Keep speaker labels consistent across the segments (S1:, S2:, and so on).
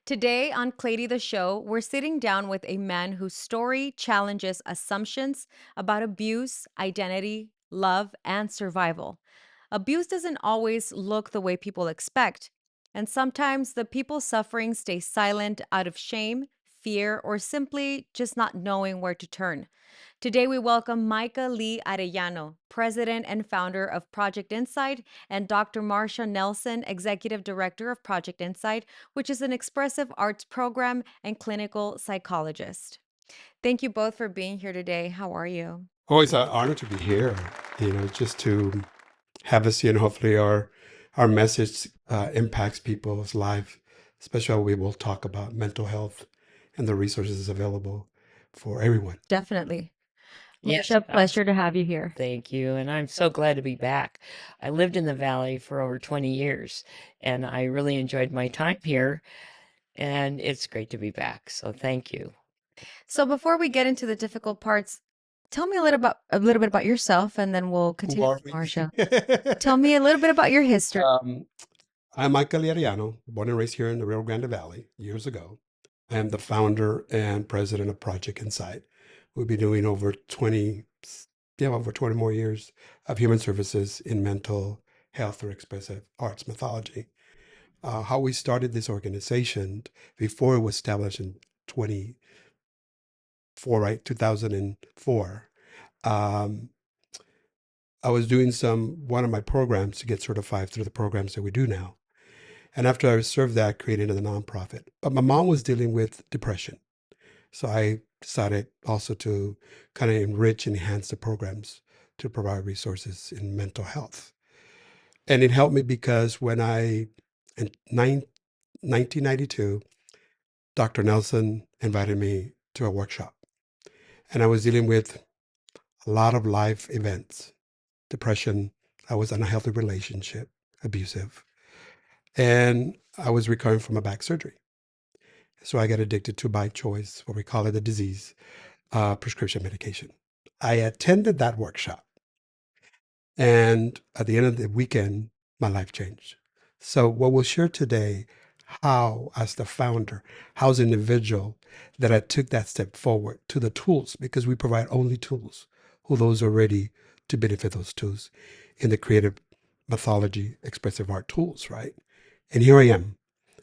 S1: Today on Cleiri The Show, we're sitting down with a man whose story challenges assumptions about abuse, identity, love, and survival. Abuse doesn't always look the way people expect, and sometimes the people suffering stay silent out of shame, fear, or simply just not knowing where to turn. Today, we welcome Mycha Lee Arellano, president and founder of Project Insight, and Dr. Marsha Nelson, executive director of Project Insight, which is an expressive arts program and clinical psychologist. Thank you both for being here today. How are you?
S2: Always an honor to be here, just to have us, hopefully our message impacts people's life, especially when we will talk about mental health and the resources available for everyone.
S1: Definitely.
S3: Yes,
S1: Marsha, pleasure to have you here.
S3: thank you. And I'm so glad to be back. I lived in the Valley for over 20 years, and I really enjoyed my time here. And it's great to be back. So thank you.
S1: So before we get into the difficult parts, tell me a little bit about yourself, and then we'll
S2: Who
S1: continue
S2: are
S1: with
S2: we?
S1: Marsha. Tell me a little bit about your history.
S2: I'm Mycha Lee Arellano, born and raised here in the Rio Grande Valley years ago. I am the founder and president of Project Insight. We'll be doing over 20 more years of human services in mental health or expressive arts mythology. How we started this organization before it was established in 2004. Um, I was doing one of my programs to get certified through the programs that we do now. And after I served that, created a nonprofit. But my mom was dealing with depression. So I decided also to kind of enhance the programs to provide resources in mental health. And it helped me because in 1992, Dr. Nelson invited me to a workshop. And I was dealing with a lot of life events, depression. I was in a healthy relationship, abusive. And I was recovering from a back surgery. So I got addicted to by choice, what we call it a disease, prescription medication. I attended that workshop. And at the end of the weekend, my life changed. So what we'll share today, how as the founder, how as an individual that I took that step forward to the tools, because we provide only tools, who those are ready to benefit those tools in the creative mythology, expressive art tools, right? And here I am,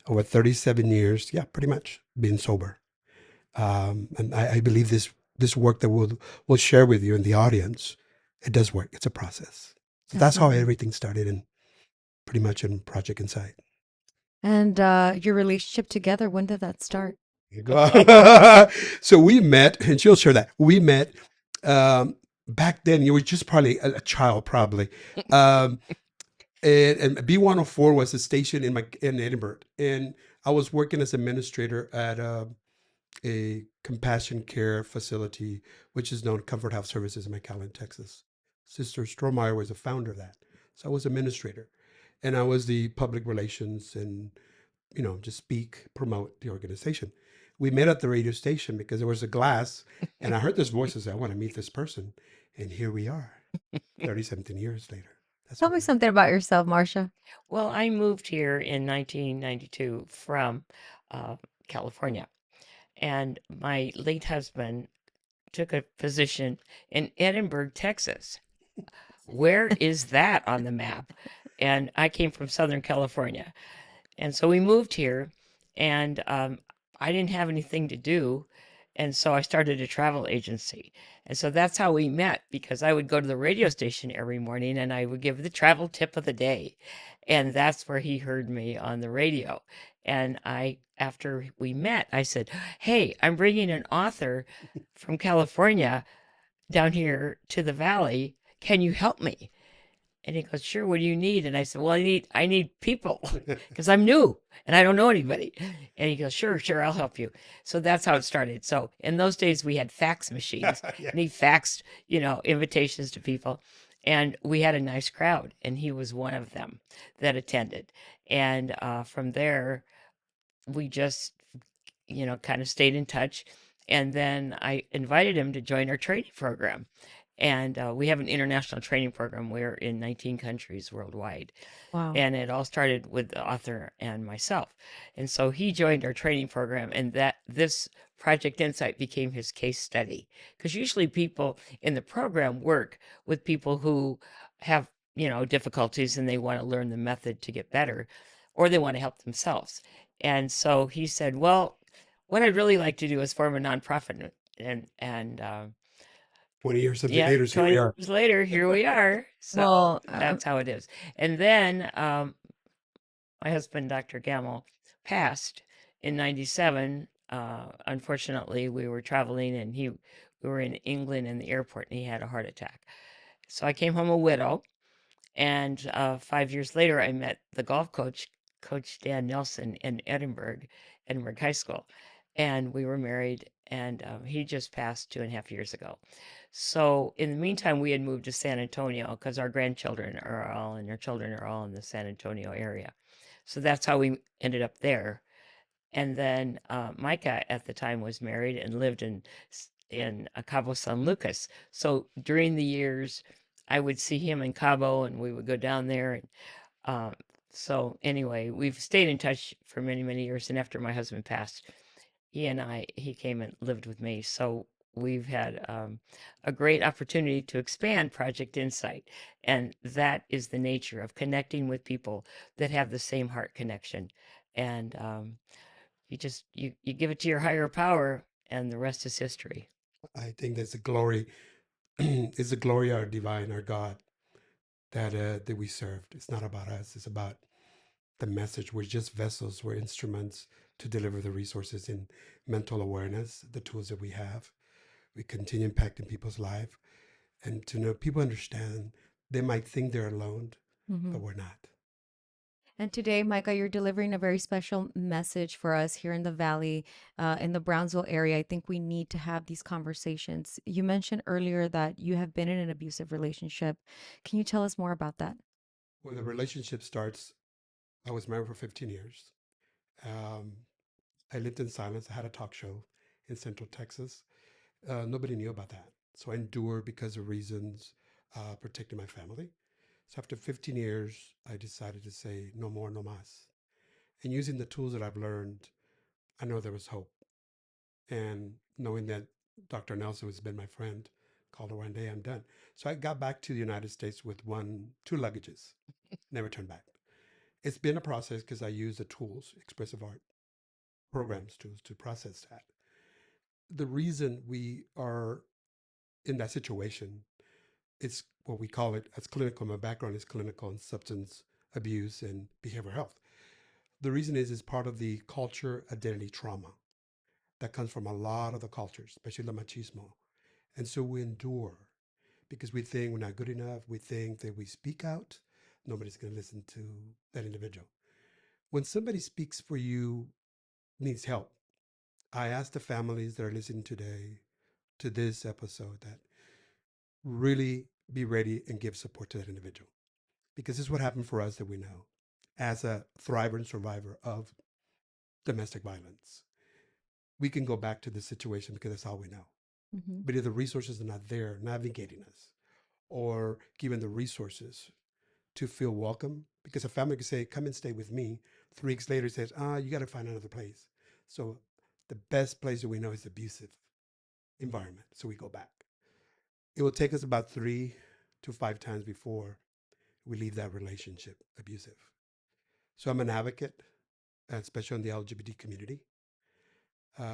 S2: over 37 years, yeah, pretty much being sober. And I believe this work that we'll share with you in the audience, it does work. It's a process. So that's how
S1: Definitely.
S2: everything started, in pretty much in Project Insight.
S1: And your relationship together, when did that start?
S2: So we met, and she'll share that. We met back then. You were just probably a child, probably. Um, and B104 was a station in Edinburgh, and I was working as administrator at a compassion care facility, which is known Comfort Health Services in McAllen, Texas. Sister Strohmeyer was the founder of that. So I was administrator, and I was the public relations and, just speak, promote the organization. We met at the radio station because there was a glass, and I heard this voice and said, I want to meet this person. And here we are, 30 something years later. That's
S1: Tell
S2: what
S1: me
S2: we
S1: something about yourself, Marsha.
S3: Well, I moved here in 1992 from California. And my late husband took a position in Edinburgh, Texas. Where is that on the map? And I came from Southern California. And so we moved here, and I didn't have anything to do. And so I started a travel agency. And so that's how we met, because I would go to the radio station every morning and I would give the travel tip of the day. And that's where he heard me on the radio. And after we met, I said, Hey, I'm bringing an author from California down here to the Valley. Can you help me? And he goes, Sure, what do you need? And I said, Well, I need people because I'm new and I don't know anybody. And he goes, Sure, I'll help you. So that's how it started. So in those days we had fax machines
S2: Yeah.
S3: and he faxed, invitations to people. And we had a nice crowd, and he was one of them that attended. And from there, we just, kind of stayed in touch. And then I invited him to join our training program. And we have an international training program. We're in 19 countries worldwide.
S1: Wow.
S3: And it all started with the author and myself. And so he joined our training program, and that this Project Insight became his case study. Because usually people in the program work with people who have, difficulties and they want to learn the method to get better, or they want to help themselves. And so he said, well, what I'd really like to do is form a nonprofit. And
S2: 20 years
S3: yeah,
S2: later, here we
S3: 20
S2: are.
S3: years later, here we are. So
S1: Well,
S3: that's how it is. And then my husband, Dr. Gamble, passed in 97. Unfortunately, we were traveling and we were in England in the airport and he had a heart attack. So I came home a widow. And 5 years later, I met the golf coach, Coach Dan Nelson, in Edinburgh High School. And we were married, and he just passed 2.5 years ago. So in the meantime, we had moved to San Antonio because our grandchildren are all and our children are all in the San Antonio area. So that's how we ended up there. And then Mycah at the time was married and lived in Cabo San Lucas. So during the years, I would see him in Cabo, and we would go down there. And um, so anyway, we've stayed in touch for many, many years. And after my husband passed, he came and lived with me. So we've had a great opportunity to expand Project Insight, and that is the nature of connecting with people that have the same heart connection. And you give it to your higher power, and the rest is history.
S2: I think that's the glory, is the glory our divine, our God that we served. It's not about us. It's about the message. We're just vessels. We're instruments to deliver the resources in mental awareness, the tools that we have. We continue impacting people's life, and to know people understand they might think they're alone,
S1: mhm.
S2: but we're not.
S1: And today, Mycah, you're delivering a very special message for us here in the Valley, in the Brownsville area. I think we need to have these conversations. You mentioned earlier that you have been in an abusive relationship. Can you tell us more about that?
S2: When the relationship starts, I was married for 15 years. Um, I lived in silence. I had a talk show in Central Texas. Nobody knew about that. So I endured because of reasons protecting my family. So after 15 years, I decided to say no more, no más. And using the tools that I've learned, I know there was hope. And knowing that Dr. Nelson has been my friend, called her one day, I'm done. So I got back to the United States with two luggages, never turned back. It's been a process because I use the tools, expressive art programs tools to process that. The reason we are in that situation, it's what we call it as clinical. My background is clinical and substance abuse and behavioral health. The reason is part of the culture identity trauma that comes from a lot of the cultures, especially the machismo. And so we endure because we think we're not good enough. We think that we speak out, nobody's going to listen to that individual. When somebody speaks for you, needs help, I ask the families that are listening today to this episode that really be ready and give support to that individual. Because this is what happened for us that we know as a thriver and survivor of domestic violence. We can go back to the situation because that's all we know.
S1: Hmm.
S2: But if the resources are not there navigating us or giving the resources to feel welcome, because a family could say, come and stay with me. 3 weeks later says, you got to find another place. So the best place that we know is abusive environment. So we go back. It will take us about 3 to 5 times before we leave that relationship abusive. So I'm an advocate, especially in the LGBT community.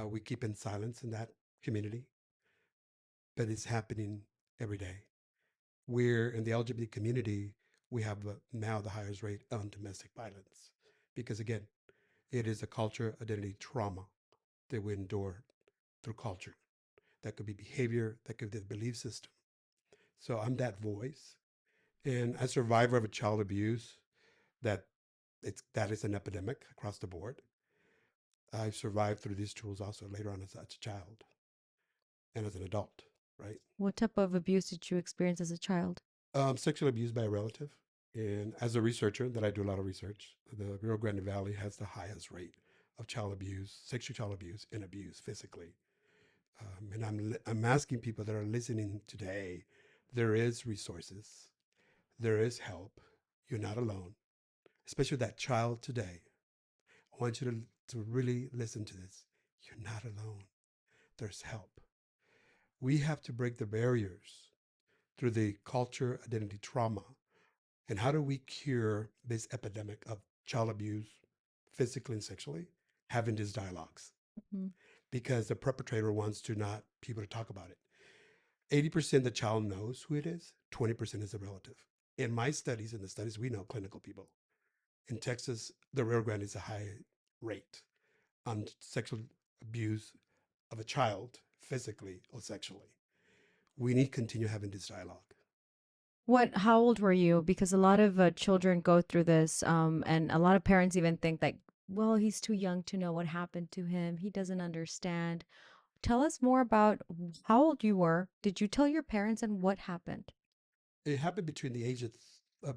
S2: We keep in silence in that community, but it's happening every day. We're in the LGBT community, we have now the highest rate on domestic violence because, again, it is a culture identity trauma that we endure through culture. That could be behavior, that could be the belief system. So I'm that voice. And as a survivor of a child abuse, that that is an epidemic across the board. I've survived through these tools also later on as a child and as an adult, right?
S1: What type of abuse did you experience as a child?
S2: Sexually abused by a relative. And as a researcher, that I do a lot of research, the Rio Grande Valley has the highest rate of child abuse, sexual child abuse, and abuse physically. And I'm asking people that are listening today There is resources. There is help. You're not alone, especially that child today. I want you to really listen to this. You're not alone. There's help. We have to break the barriers through the culture identity trauma. And how do we cure this epidemic of child abuse, physically and sexually? Having these dialogues.
S1: Mhm.
S2: Because the perpetrator wants to not people to talk about it. 80% the child knows who it is, 20% is a relative. In my studies, in the studies we know, clinical people, in Texas, the Rio Grande is a high rate on sexual abuse of a child, physically or sexually. We need to continue having this dialogue.
S1: How old were you? Because a lot of children go through this, and a lot of parents even think that, well, he's too young to know what happened to him. He doesn't understand. Tell us more about how old you were. Did you tell your parents and what happened?
S2: It happened between the age of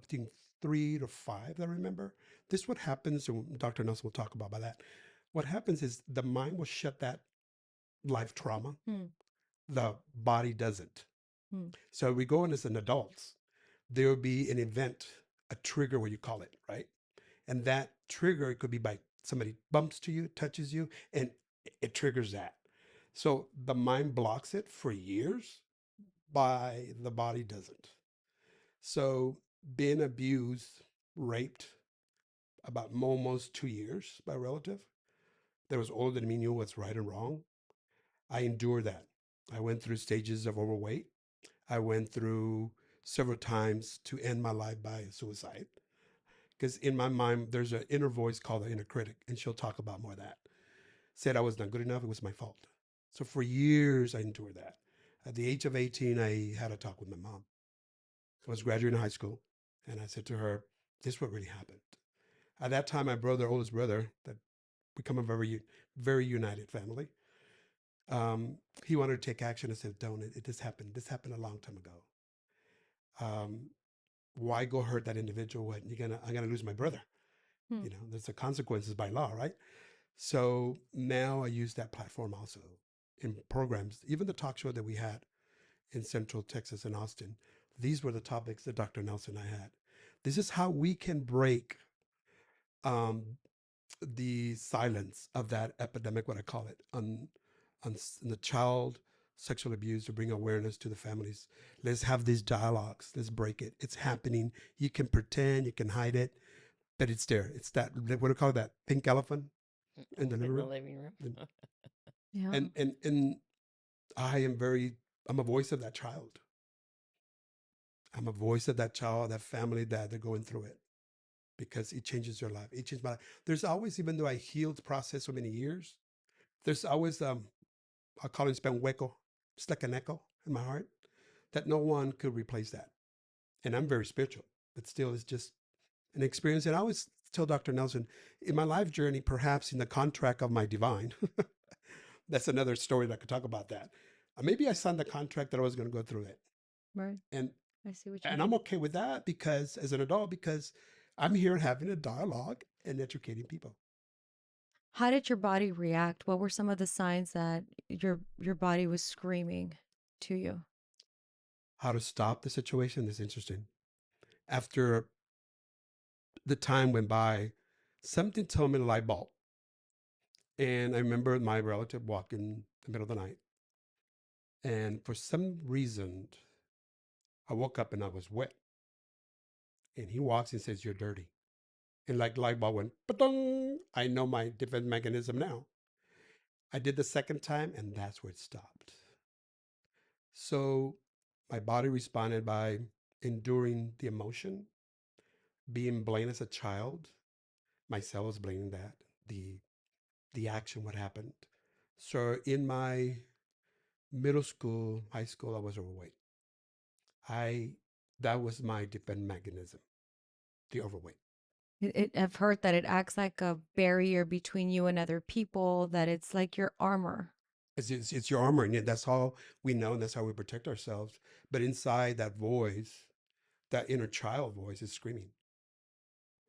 S2: between 3 to 5, I remember. This what happens, and Dr. Nelson will talk about that. What happens is the mind will shut that life trauma.
S1: Hmm.
S2: The body doesn't.
S1: Hmm.
S2: So we go in as an adult, there will be an event, a trigger, what you call it, right? And that trigger, it could be by somebody bumps to you, touches you, and it triggers that. So the mind blocks it for years, by the body doesn't. So being abused, raped about almost 2 years by a relative that was older than me, knew what's right and wrong. I endured that. I went through stages of overweight. I went through several times to end my life by suicide. Because in my mind, there's an inner voice called the inner critic, and she'll talk about more of that. Said I was not good enough, it was my fault. So for years, I endured that. At the age of 18, I had a talk with my mom. I was graduating high school, and I said to her, this is what really happened. At that time, my brother, oldest brother, that become a very united family, he wanted to take action. I said, don't, it just happened. This happened a long time ago. Um, why go hurt that individual when I'm gonna lose my brother?
S1: Hmm.
S2: There's the consequences by law, right? So now I use that platform also in programs, even the talk show that we had in Central Texas and Austin. These were the topics that Dr. Nelson and I had. This is how we can break um, the silence of that epidemic, what I call it, on the child sexual abuse, to bring awareness to the families. Let's have these dialogues. Let's break it. It's happening. You can pretend, you can hide it, but it's there. It's that, what do you call that, pink elephant in the living
S3: In the
S2: room?
S3: living room.
S2: And
S1: Yeah.
S2: and I am I'm a voice of that child. I'm a voice of that child, that family that they're going through it, because it changes your life. It changed my life. There's always, even though I healed the process so many years, there's always I call it in Spanish hueco, just like an echo in my heart, that no one could replace that. And I'm very spiritual, but still it's just an experience. And I always tell Dr. Nelson, in my life journey, perhaps in the contract of my divine, that's another story that I could talk about that. Maybe I signed the contract that I was going to go through it.
S1: Right.
S2: And
S1: I see what you
S2: and I'm
S1: mean.
S2: okay with that, because as an adult, because I'm here having a dialogue and educating people.
S1: How did your body react? What were some of the signs that your body was screaming to you?
S2: How to stop the situation is interesting. After the time went by, something told me the light bulb. And I remember my relative walking in the middle of the night. And for some reason, I woke up and I was wet. And he walks and says, you're dirty. And like light bulb went, ba-dong. I know my defense mechanism now. I did the second time, and that's where it stopped. So my body responded by enduring the emotion, being blamed as a child. Myself was blaming that, the the action, what happened. So in my middle school, high school, I was overweight. I That was my defense mechanism, the overweight.
S1: I've heard that it acts like a barrier between you and other people, that it's like your armor.
S2: It's your armor, and yet that's all we know, and that's how we protect ourselves. But inside that voice, that inner child voice is screaming.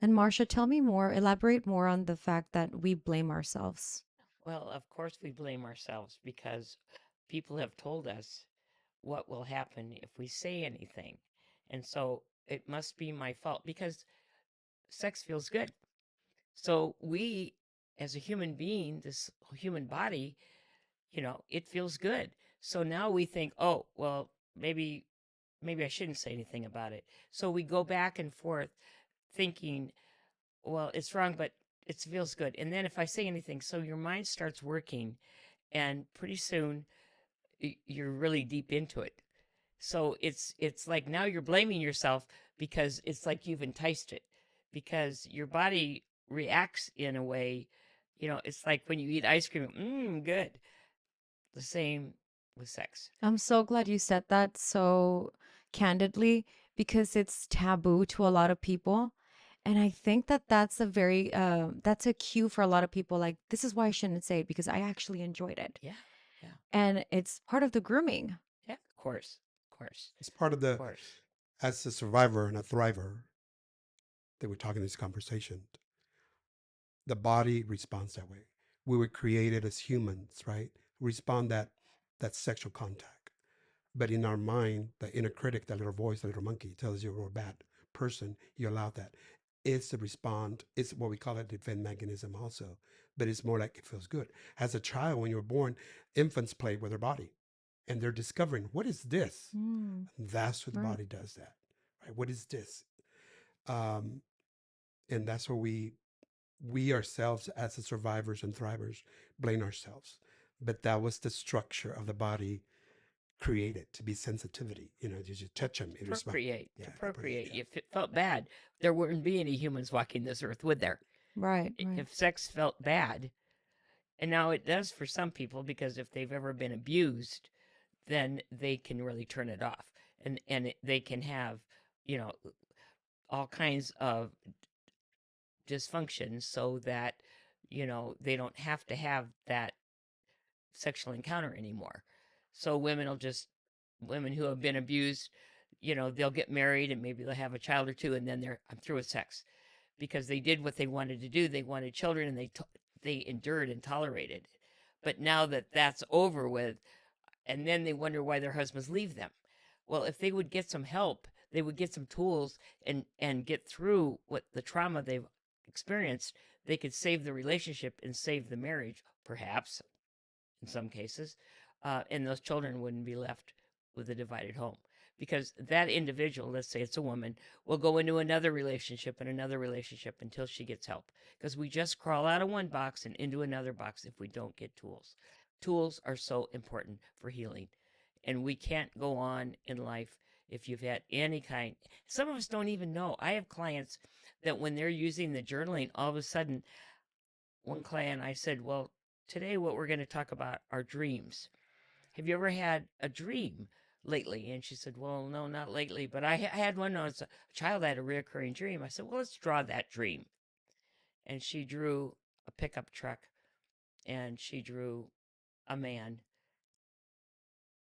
S1: And Marsha, tell me more, elaborate more on the fact that we blame ourselves.
S3: Well, of course, we blame ourselves because people have told us what will happen if we say anything. And so it must be my fault because sex feels good. So we, as a human being, this human body, it feels good. So now we think, oh, well, maybe I shouldn't say anything about it. So we go back and forth thinking, well, it's wrong, but it feels good. And then if I say anything, so your mind starts working, and pretty soon you're really deep into it. So it's like now you're blaming yourself because it's like you've enticed it because your body reacts in a way, it's like when you eat ice cream, good. The same with sex.
S1: I'm so glad you said that so candidly because it's taboo to a lot of people. And I think that that's a cue for a lot of people. Like, this is why I shouldn't say it because I actually enjoyed it.
S3: Yeah. Yeah.
S1: And it's part of the grooming.
S3: Yeah. Of course. Of course.
S2: It's part of
S3: Of
S2: the,
S3: course.
S2: as a survivor and a thriver that we're talking this conversation, the body responds that way. We were created as humans, right? Respond that sexual contact. But in our mind, the inner critic, that little voice, the little monkey tells you you're a bad person. You allow that. It's the respond. It's what we call a defense mechanism also. But it's more like it feels good. As a child, when you're born, infants play with their body. And they're discovering, what is this?
S1: Mm,
S2: That's what the
S1: right.
S2: body does that. Right? What is this? Um, and that's where we ourselves as the survivors and thrivers blame ourselves. But that was the structure of the body created to be sensitivity. You just touch them, it responds.
S3: Procreate.
S2: Yeah,
S3: To
S2: procreate.
S3: procreate.
S2: Yeah.
S3: If it felt bad, there wouldn't be any humans walking this earth, would there?
S1: Right. Right.
S3: If sex felt bad, and now it does for some people because if they've ever been abused, then they can really turn it off, and they can have, you know, all kinds of dysfunction so that they don't have to have that sexual encounter anymore. So women who have been abused, they'll get married and maybe they'll have a child or two, and then I'm through with sex because they did what they wanted to do. They wanted children, and they endured and tolerated. But now that that's over with, and then they wonder why their husbands leave them. Well, if they would get some help, they would get some tools and get through what the trauma they've experienced, they could save the relationship and save the marriage, perhaps in some cases, and those children wouldn't be left with a divided home. Because that individual, let's say it's a woman, will go into another relationship and another relationship until she gets help. Because we just crawl out of one box and into another box if we don't get tools. Tools are so important for healing. And we can't go on in life if you've had any kind. Some of us don't even know. I have clients that when they're using the journaling, all of a sudden, one client, I said, well, today what we're going to talk about are dreams. Have you ever had a dream lately? And she said, well, no, not lately, but I had one as a child. I had a reoccurring dream. I said, well, let's draw that dream. And she drew a pickup truck, and she drew a man,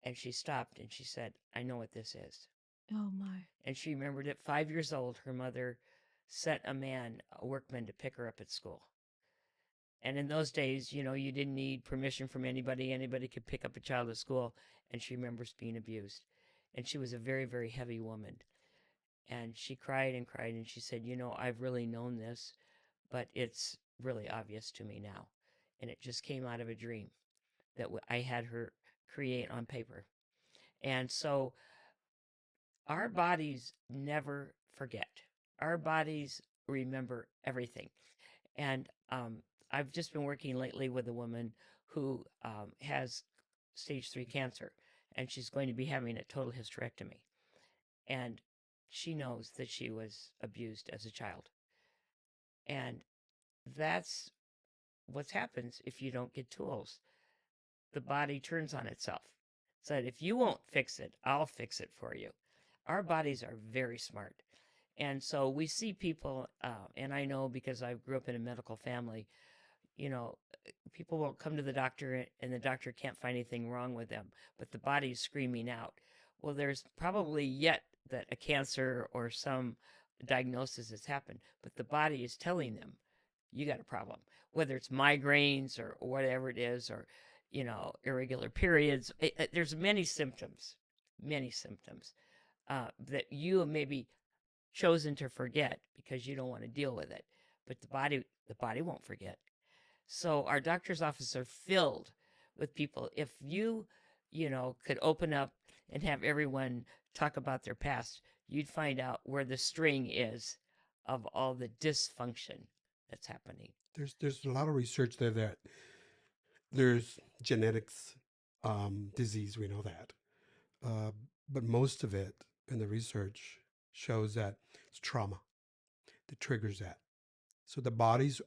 S3: and she stopped and she said, I know what this is.
S1: Oh my.
S3: And she remembered at 5 years old, her mother sent a workman, to pick her up at school. And in those days, you didn't need permission from anybody. Anybody could pick up a child at school. And she remembers being abused. And she was a very, very heavy woman. And she cried and cried. And she said, I've really known this, but it's really obvious to me now. And it just came out of a dream that I had her create on paper. And so our bodies never forget. Our bodies remember everything. And I've just been working lately with a woman who has stage 3 cancer, and she's going to be having a total hysterectomy. And she knows that she was abused as a child. And that's what happens if you don't get tools. The body turns on itself. So if you won't fix it, I'll fix it for you. Our bodies are very smart. And so we see people, and I know because I grew up in a medical family, you know, people will come to the doctor and the doctor can't find anything wrong with them, but the body is screaming out. Well, there's probably yet that a cancer or some diagnosis has happened, but the body is telling them, you got a problem, whether it's migraines or whatever it is, or, irregular periods. There's many symptoms. many symptoms that you have maybe chosen to forget because you don't want to deal with it, but the body won't forget. So our doctor's offices are filled with people. If you could open up and have everyone talk about their past, you'd find out where the string is of all the dysfunction that's happening.
S2: There's a lot of research there that there's genetics, disease. We know that, uh, but most of it in the research shows that it's trauma that triggers that. So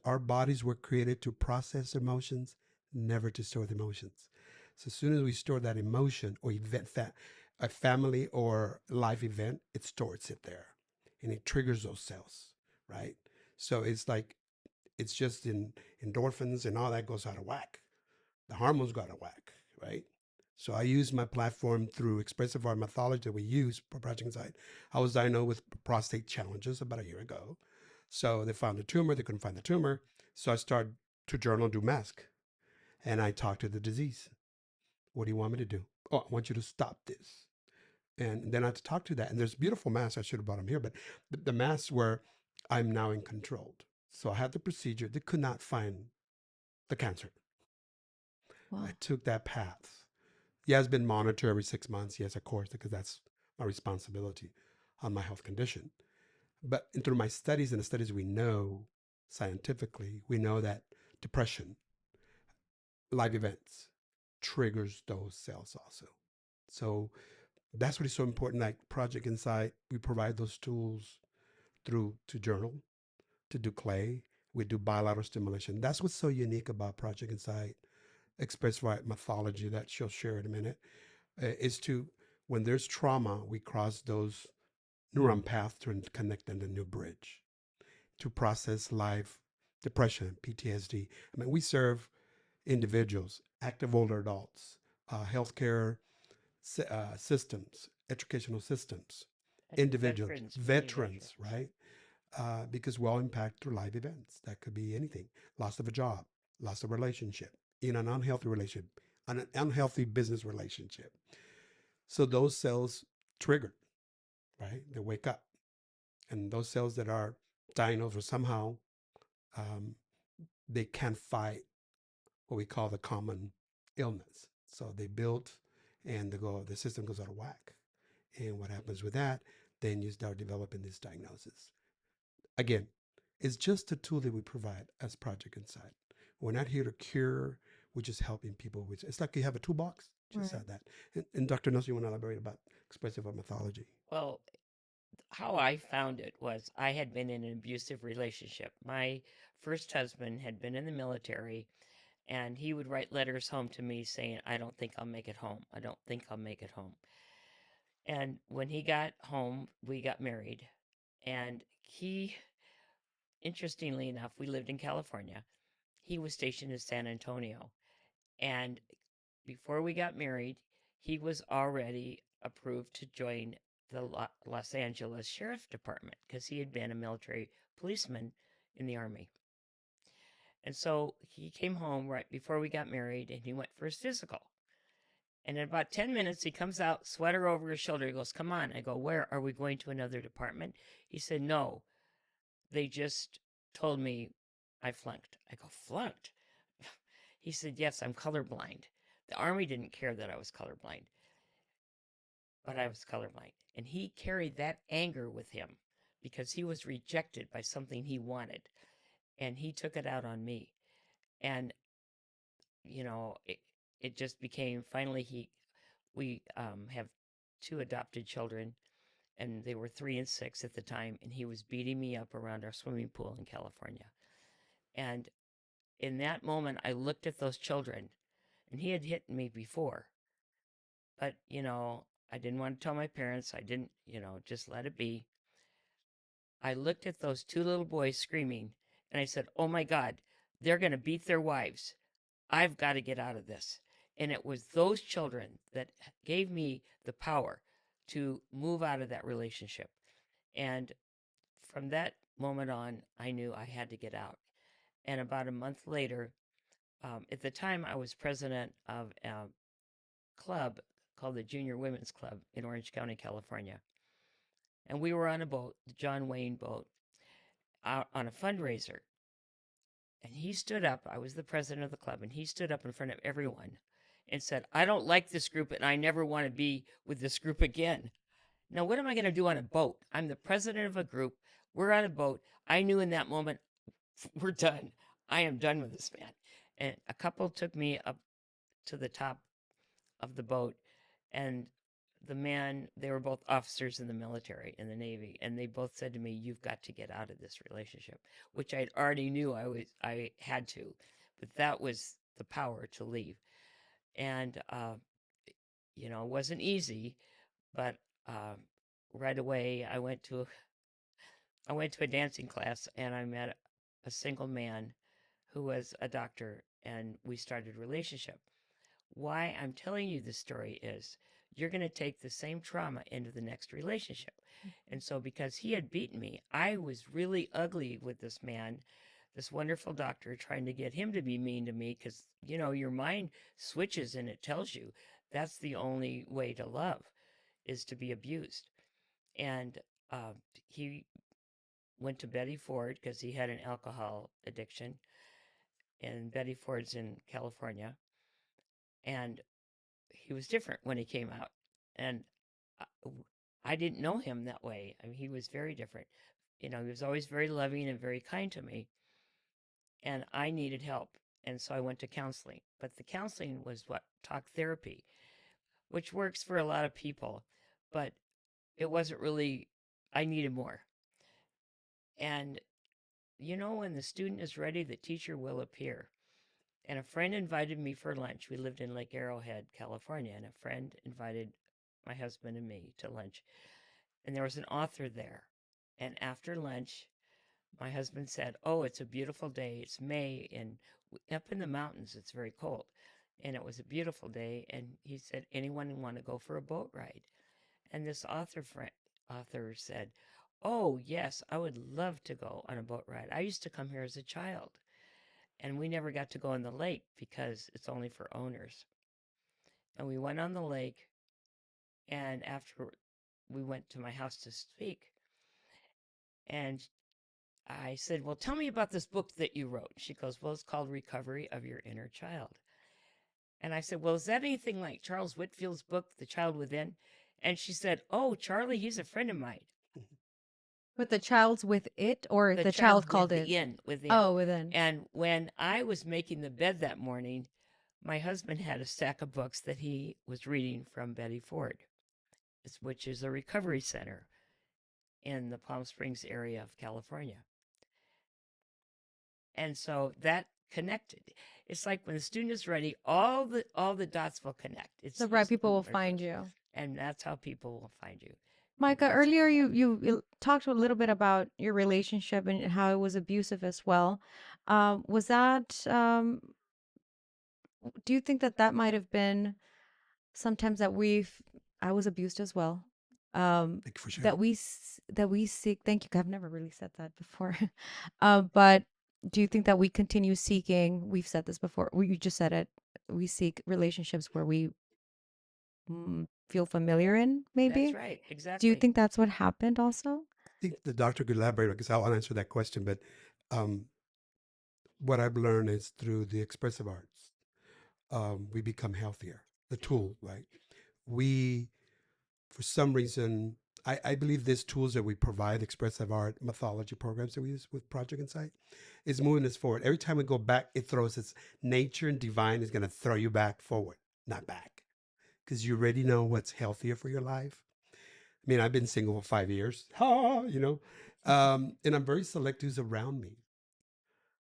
S2: our bodies were created to process emotions, never to store the emotions. So as soon as we store that emotion or a family or life event, it stores it there, and it triggers those cells, right? So it's like it's just in endorphins and all that goes out of whack. The hormones got out of whack, right? So I use my platform through expressive art methodology that we use for Project Insight. I was diagnosed with prostate challenges about a year ago. So they found the tumor, they couldn't find the tumor. So I started to journal, do mask, and I talked to the disease. What do you want me to do? Oh, I want you to stop this. And then I had to talk to that. And there's beautiful masks. I should have brought them here, but the masks where I'm now in control. So I had the procedure. They could not find the cancer. I
S1: Wow.
S2: took that path. Yeah, it's been monitored every 6 months. Yes, of course, because that's my responsibility on my health condition. But through my studies and the studies we know scientifically, we know that depression, life events, triggers those cells also. So that's what is so important. Like Project Insight, we provide those tools through to journal, to do clay. We do bilateral stimulation. That's what's so unique about Project Insight, Expressive Art Mythology that she'll share in a minute, is to, when there's trauma, we cross those neuron paths to connect in the new bridge to process life, depression, PTSD. I mean, we serve individuals, active older adults, healthcare systems, educational systems,
S3: And
S2: individuals,
S3: veterans, many
S2: veterans,
S3: veterans.
S2: right? Because we're all impacted through life events. That could be anything: loss of a job, loss of a relationship, in an unhealthy relationship, an unhealthy business relationship. So those cells trigger, right? They wake up. And those cells that are diagnosed or somehow um, they can't fight what we call the common illness. So they build and the system goes out of whack. And what happens with that, then you start developing this diagnosis. Again, it's just a tool that we provide as Project Insight. We're not here to cure, we're just helping people with it's like you have a toolbox, just
S1: Right.
S2: have that. And Dr. Nelson, you want to elaborate about expressive art mythology?
S3: Well, how I found it was I had been in an abusive relationship. My first husband had been in the military, and he would write letters home to me saying, I don't think I'll make it home. I don't think I'll make it home. And when he got home, we got married. And he, interestingly enough, we lived in California. He was stationed in San Antonio. And before we got married, he was already approved to join the Los Angeles Sheriff Department because he had been a military policeman in the Army. And so he came home right before we got married and he went for his physical. And in about 10 minutes, he comes out, sweater over his shoulder. He goes, Come on. I go, Where? Are we going to another department? He said, No, they just told me I flunked. I go, Flunked? He said, Yes, I'm colorblind. The Army didn't care that I was colorblind, but I was colorblind. And he carried that anger with him because he was rejected by something he wanted. And he took it out on me. And, it just became finally we have two adopted children, and they were 3 and 6 at the time. And he was beating me up around our swimming pool in California. And in that moment, I looked at those children, and he had hit me before. But, I didn't want to tell my parents. I didn't, just let it be. I looked at those two little boys screaming, and I said, Oh my God, they're going to beat their wives. I've got to get out of this. And it was those children that gave me the power to move out of that relationship. And from that moment on, I knew I had to get out. And about a month later, at the time, I was president of a club called the Junior Women's Club in Orange County, California. And we were on a boat, the John Wayne boat, on a fundraiser. And he stood up. I was the president of the club, and he stood up in front of everyone and said, I don't like this group, and I never want to be with this group again. Now, what am I going to do on a boat? I'm the president of a group. We're on a boat. I knew in that moment, we're done. I am done with this man. And a couple took me up to the top of the boat, and the man, they were both officers in the military, in the Navy, and they both said to me, you've got to get out of this relationship, which I already knew I had to, but that was the power to leave. And it wasn't easy, but right away I went to a dancing class, and I met a single man who was a doctor, and we started a relationship. Why I'm telling you this story is you're going to take the same trauma into the next relationship. And so, because he had beaten me, I was really ugly with this man, this wonderful doctor, trying to get him to be mean to me because, your mind switches and it tells you that's the only way to love is to be abused. And he went to Betty Ford because he had an alcohol addiction. And Betty Ford's in California. And he was different when he came out. And I didn't know him that way. I mean, he was very different. He was always very loving and very kind to me. And I needed help. And so I went to counseling. But the counseling was talk therapy, which works for a lot of people. But it wasn't really, I needed more. And when the student is ready, the teacher will appear. And a friend invited me for lunch. We lived in Lake Arrowhead, California, and a friend invited my husband and me to lunch. And there was an author there. And after lunch, my husband said, oh, it's a beautiful day. It's May, and up in the mountains, it's very cold. And it was a beautiful day. And he said, anyone want to go for a boat ride? And this author said, oh, yes, I would love to go on a boat ride. I used to come here as a child. And we never got to go in the lake because it's only for owners. And we went on the lake, and after we went to my house to speak, and I said, well, tell me about this book that you wrote. She goes, well, it's called Recovery of Your Inner Child. And I said, well, is that anything like Charles Whitfield's book, The Child Within? And she said, oh, Charlie, he's a friend of mine.
S1: But the child's with it, or the child called it?
S3: Within.
S1: Oh, within.
S3: And when I was making the bed that morning, my husband had a stack of books that he was reading from Betty Ford, which is a recovery center in the Palm Springs area of California. And so that connected. It's like when the student is ready, all the dots will connect. It's
S1: the right people will find you.
S3: And that's how people will find you.
S1: Mycah, earlier you talked a little bit about your relationship and how it was abusive as well. Was that, do you think that might have been sometimes that I was abused as well?
S2: Thank you for sharing.
S1: That we seek, thank you. I've never really said that before. But do you think that we continue seeking, we've said this before, you just said it, we seek relationships where we feel familiar in, maybe?
S3: That's right, exactly.
S1: Do you think that's what happened also?
S2: I think the doctor could elaborate because I'll answer that question. But what I've learned is through the expressive arts, we become healthier. The tool, right? We, for some reason, I believe these tools that we provide, expressive art, mythology programs that we use with Project Insight, is moving us forward. Every time we go back, it throws its nature and divine is going to throw you back forward, not back. Because you already know what's healthier for your life. I mean, I've been single for 5 years, and I'm very selective who's around me.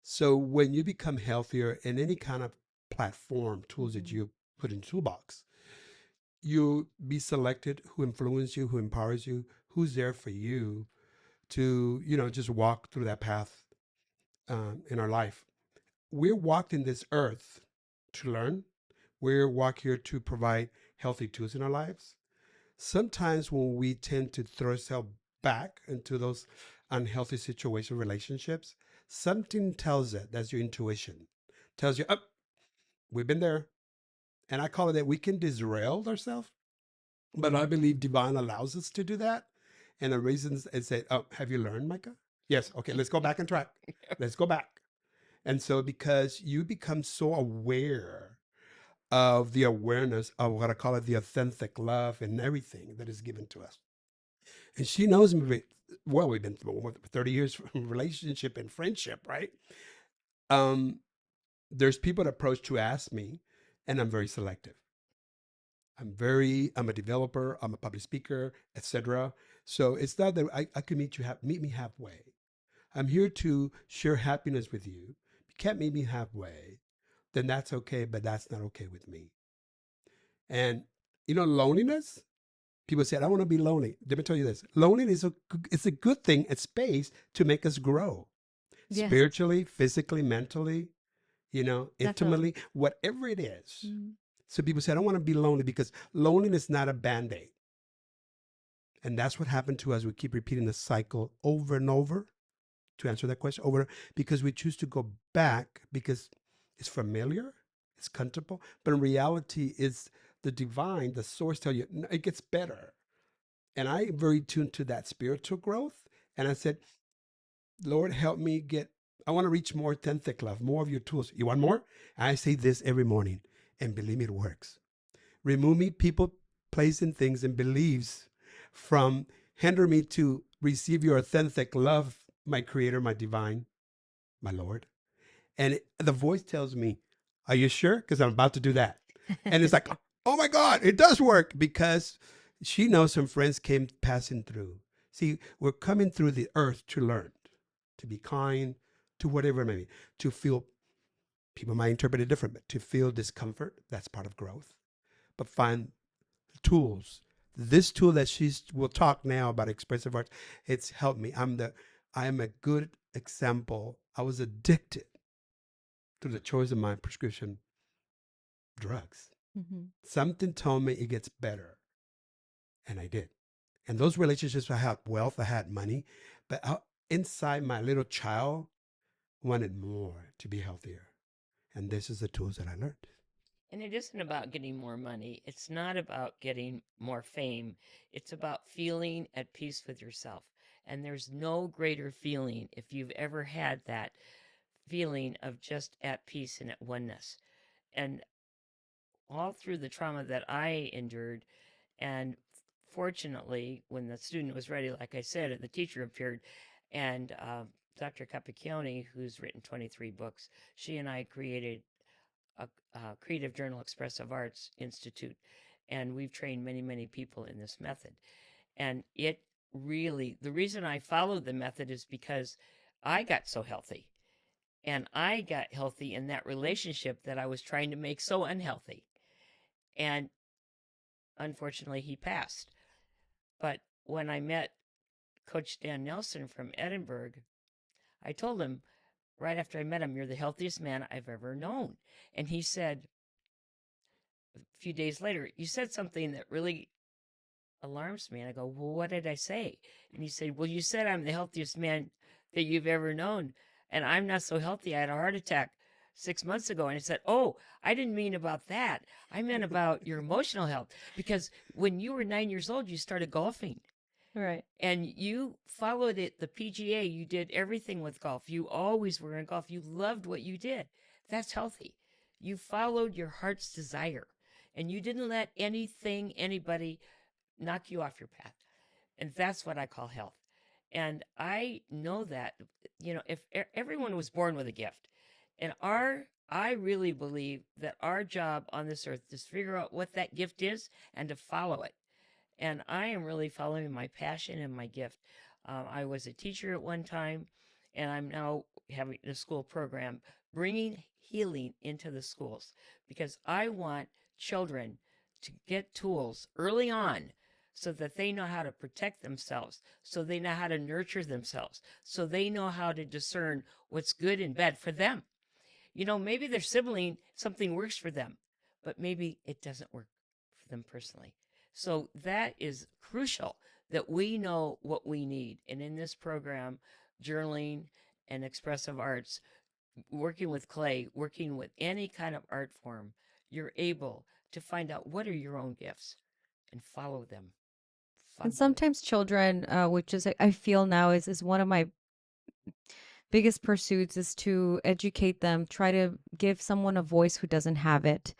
S2: So when you become healthier in any kind of platform, tools that you put in toolbox, you be selected who influence you, who empowers you, who's there for you to, just walk through that path in our life. We're walked in this earth to learn. We're walked here to provide healthy tools in our lives. Sometimes when we tend to throw ourselves back into those unhealthy situation, relationships, something tells it, that's your intuition, tells you, we've been there. And I call it that we can disrail ourselves But I believe divine allows us to do that. And the reasons is say, oh, have you learned, Mycah? Yes. Okay, let's go back and track. Let's go back. And so because you become so aware of the awareness of what I call it, the authentic love and everything that is given to us. And she knows me well. We've been through 30 years from relationship and friendship, right? Um, there's people that approach to ask me, and I'm very selective. I'm a developer, I'm a public speaker, etc. So it's not that I can meet me halfway. I'm here to share happiness with you. If you can't meet me halfway, then that's okay, but that's not okay with me. And loneliness, people say, I don't want to be lonely. Let me tell you this. Loneliness is a good thing, a space to make us grow
S1: Yes,
S2: spiritually, physically, mentally,
S1: definitely.
S2: intimately, whatever it is.
S1: Mhm.
S2: So people say, I don't want to be lonely because loneliness is not a band-aid. And that's what happened to us. We keep repeating the cycle over and over to answer that question over because we choose to go back because it's familiar, it's comfortable. But in reality, it's the divine, the source tell you, "No, it gets better." And I am very tuned to that spiritual growth. And I said, Lord, help me I want to reach more authentic love, more of your tools. You want more? I say this every morning, and believe me, it works. Remove me people, place, and things and beliefs from hinder me to receive your authentic love, my creator, my divine, my Lord. And the voice tells me, are you sure? Because I'm about to do that. And it's like, oh my God, it does work because she knows some friends came passing through. See, we're coming through the earth to learn, to be kind, to whatever it may be, to feel, people might interpret it different, but to feel discomfort, that's part of growth. But find tools. This tool that will talk now about expressive arts, it's helped me. I am a good example. I was addicted through the choice of my prescription drugs.
S1: Mhm.
S2: Something told me it gets better, and I did. And those relationships, I had wealth, I had money, but inside my little child wanted more to be healthier. And this is the tools that I learned.
S3: And it isn't about getting more money. It's not about getting more fame. It's about feeling at peace with yourself. And there's no greater feeling if you've ever had that feeling of just at peace and at oneness. And all through the trauma that I endured, and fortunately, when the student was ready, like I said, the teacher appeared, and Dr. Capicchione, who's written 23 books, she and I created a Creative Journal Expressive Arts Institute, and we've trained many, many people in this method. And it really, the reason I followed the method is because I got so healthy. And I got healthy in that relationship that I was trying to make so unhealthy. And unfortunately, he passed. But when I met Coach Dan Nelson from Edinburgh, I told him right after I met him, "You're the healthiest man I've ever known." And he said a few days later, "You said something that really alarms me." And I go, "Well, what did I say?" And he said, "Well, you said I'm the healthiest man that you've ever known. And I'm not so healthy. I had a heart attack 6 months ago." And I said, "Oh, I didn't mean about that. I meant about your emotional health. Because when you were 9 years old, you started golfing.
S1: Right.
S3: And you followed it, the PGA. You did everything with golf. You always were in golf. You loved what you did. That's healthy. You followed your heart's desire. And you didn't let anything, anybody knock you off your path. And that's what I call health. And I know that, if everyone was born with a gift, and I really believe that our job on this earth is to figure out what that gift is and to follow it. And I am really following my passion and my gift. I was a teacher at one time, and I'm now having a school program bringing healing into the schools because I want children to get tools early on so that they know how to protect themselves, so they know how to nurture themselves, so they know how to discern what's good and bad for them. Maybe their sibling, something works for them, but maybe it doesn't work for them personally. So that is crucial that we know what we need. And in this program, journaling and expressive arts, working with clay, working with any kind of art form, you're able to find out what are your own gifts and follow them,
S1: And
S3: follow them.
S1: sometimes children, which is I feel now is one of my biggest pursuits is to educate them, try to give someone a voice who doesn't have it.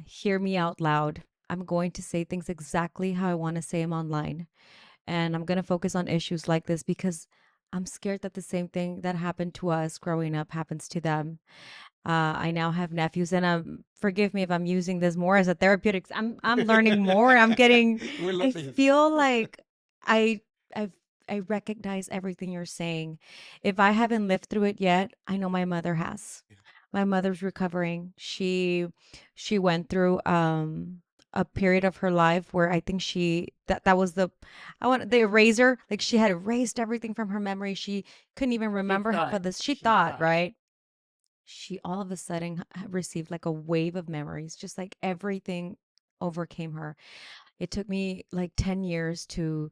S1: Hear me out loud. I'm going to say things exactly how I want to say them online. And I'm going to focus on issues like this because I'm scared that the same thing that happened to us growing up happens to them. I now have nephews, and forgive me if I'm using this more as a therapeutic. I'm learning more. I'm getting.
S2: We love
S1: I
S2: it.
S1: feel like I I I recognize everything you're saying. If I haven't lived through it yet, I know my mother has.
S2: Yeah.
S1: My mother's recovering. She went through a period of her life where I think that was the eraser. Like she had erased everything from her memory. She couldn't even
S3: She
S1: remember half
S3: thought,
S1: of this. She
S3: she
S1: thought,
S3: thought,
S1: right? She all of a sudden received like a wave of memories, just like everything overcame her. It took me like 10 years to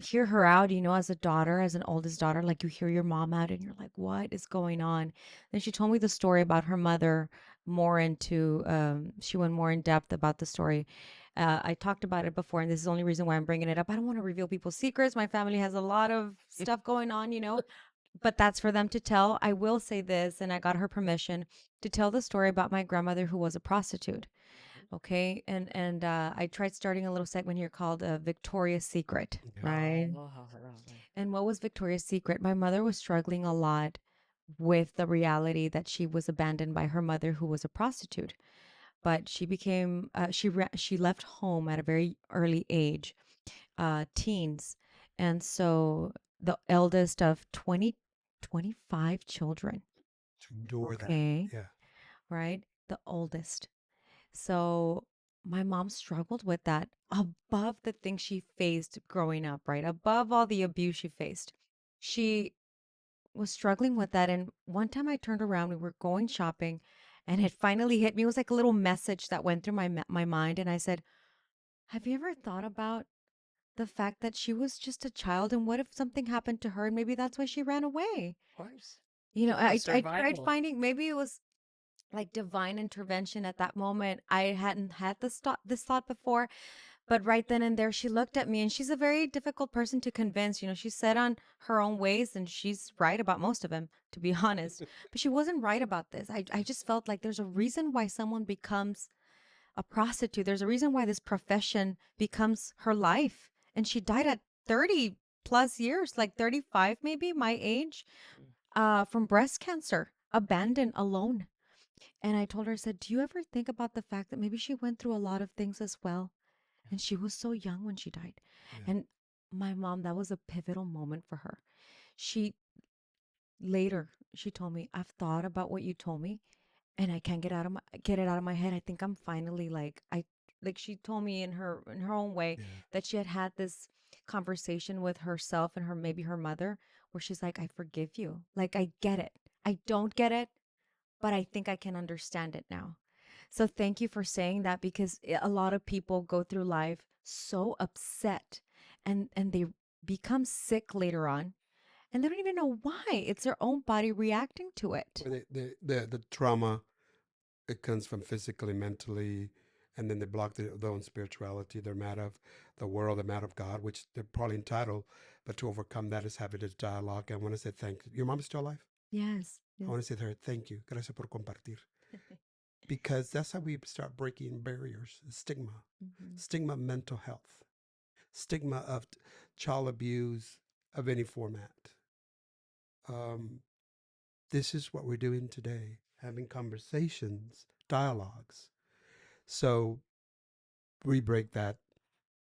S1: hear her out, as a daughter, as an oldest daughter, like you hear your mom out and you're like, what is going on? Then she told me the story about her mother, she went more in depth about the story. I talked about it before, and this is the only reason why I'm bringing it up. I don't want to reveal people's secrets. My family has a lot of stuff going on, but that's for them to tell. I will say this, and I got her permission to tell the story about my grandmother who was a prostitute. Okay, and I tried starting a little segment here called Victoria's Secret,
S2: Yeah.
S1: right?
S3: oh, how lovely.
S1: And what was Victoria's Secret? My mother was struggling a lot with the reality that she was abandoned by her mother, who was a prostitute. But she left home at a very early age, teens, and so the eldest of 25 children.
S2: To endure that.
S1: Okay,
S2: Yeah.
S1: right, the oldest. So my mom struggled with that above the things she faced growing up, right? Above all the abuse she faced. She was struggling with that. And one time I turned around, we were going shopping, and it finally hit me. It was like a little message that went through my mind. And I said, have you ever thought about the fact that she was just a child? And what if something happened to her? And maybe that's why she ran away.
S3: Of course.
S1: I,
S3: The
S1: I tried
S3: survival.
S1: finding, maybe it was like divine intervention at that moment. I hadn't had this thought before, but right then and there she looked at me, and she's a very difficult person to convince. She's set on her own ways, and she's right about most of them, to be honest. But she wasn't right about this. I just felt like there's a reason why someone becomes a prostitute. There's a reason why this profession becomes her life. And she died at 30 plus years, like 35 maybe, my age,
S3: Mm.
S1: from breast cancer, abandoned, alone. And I told her, I said, do you ever think about the fact that maybe she went through a lot of things as well? And she was so young when she died.
S2: Yeah.
S1: And my mom, that was a pivotal moment for her. She later she told me, I've thought about what you told me, and I can't get it out of my head. I think I'm finally like she told me in her own way
S2: Yeah.
S1: that she had this conversation with herself and maybe her mother, where she's like, I forgive you. Like, I get it. I don't get it, but I think I can understand it now. So thank you for saying that, because a lot of people go through life so upset, and they become sick later on, and they don't even know why. It's their own body reacting to it.
S2: Where the trauma, it comes from physically, mentally, and then they block their own spirituality. They're mad of the world, they're mad of God, which they're probably entitled. But to overcome that is having this dialogue. I want to say thank you. Your mom is still alive?
S1: Yes.
S2: I
S1: Yes.
S2: want to say to her, thank you. Gracias por compartir. Because that's how we start breaking barriers, stigma,
S1: Mhm.
S2: stigma of mental health, stigma of child abuse of any format. Um, this is what we're doing today, having conversations, dialogues. So we break that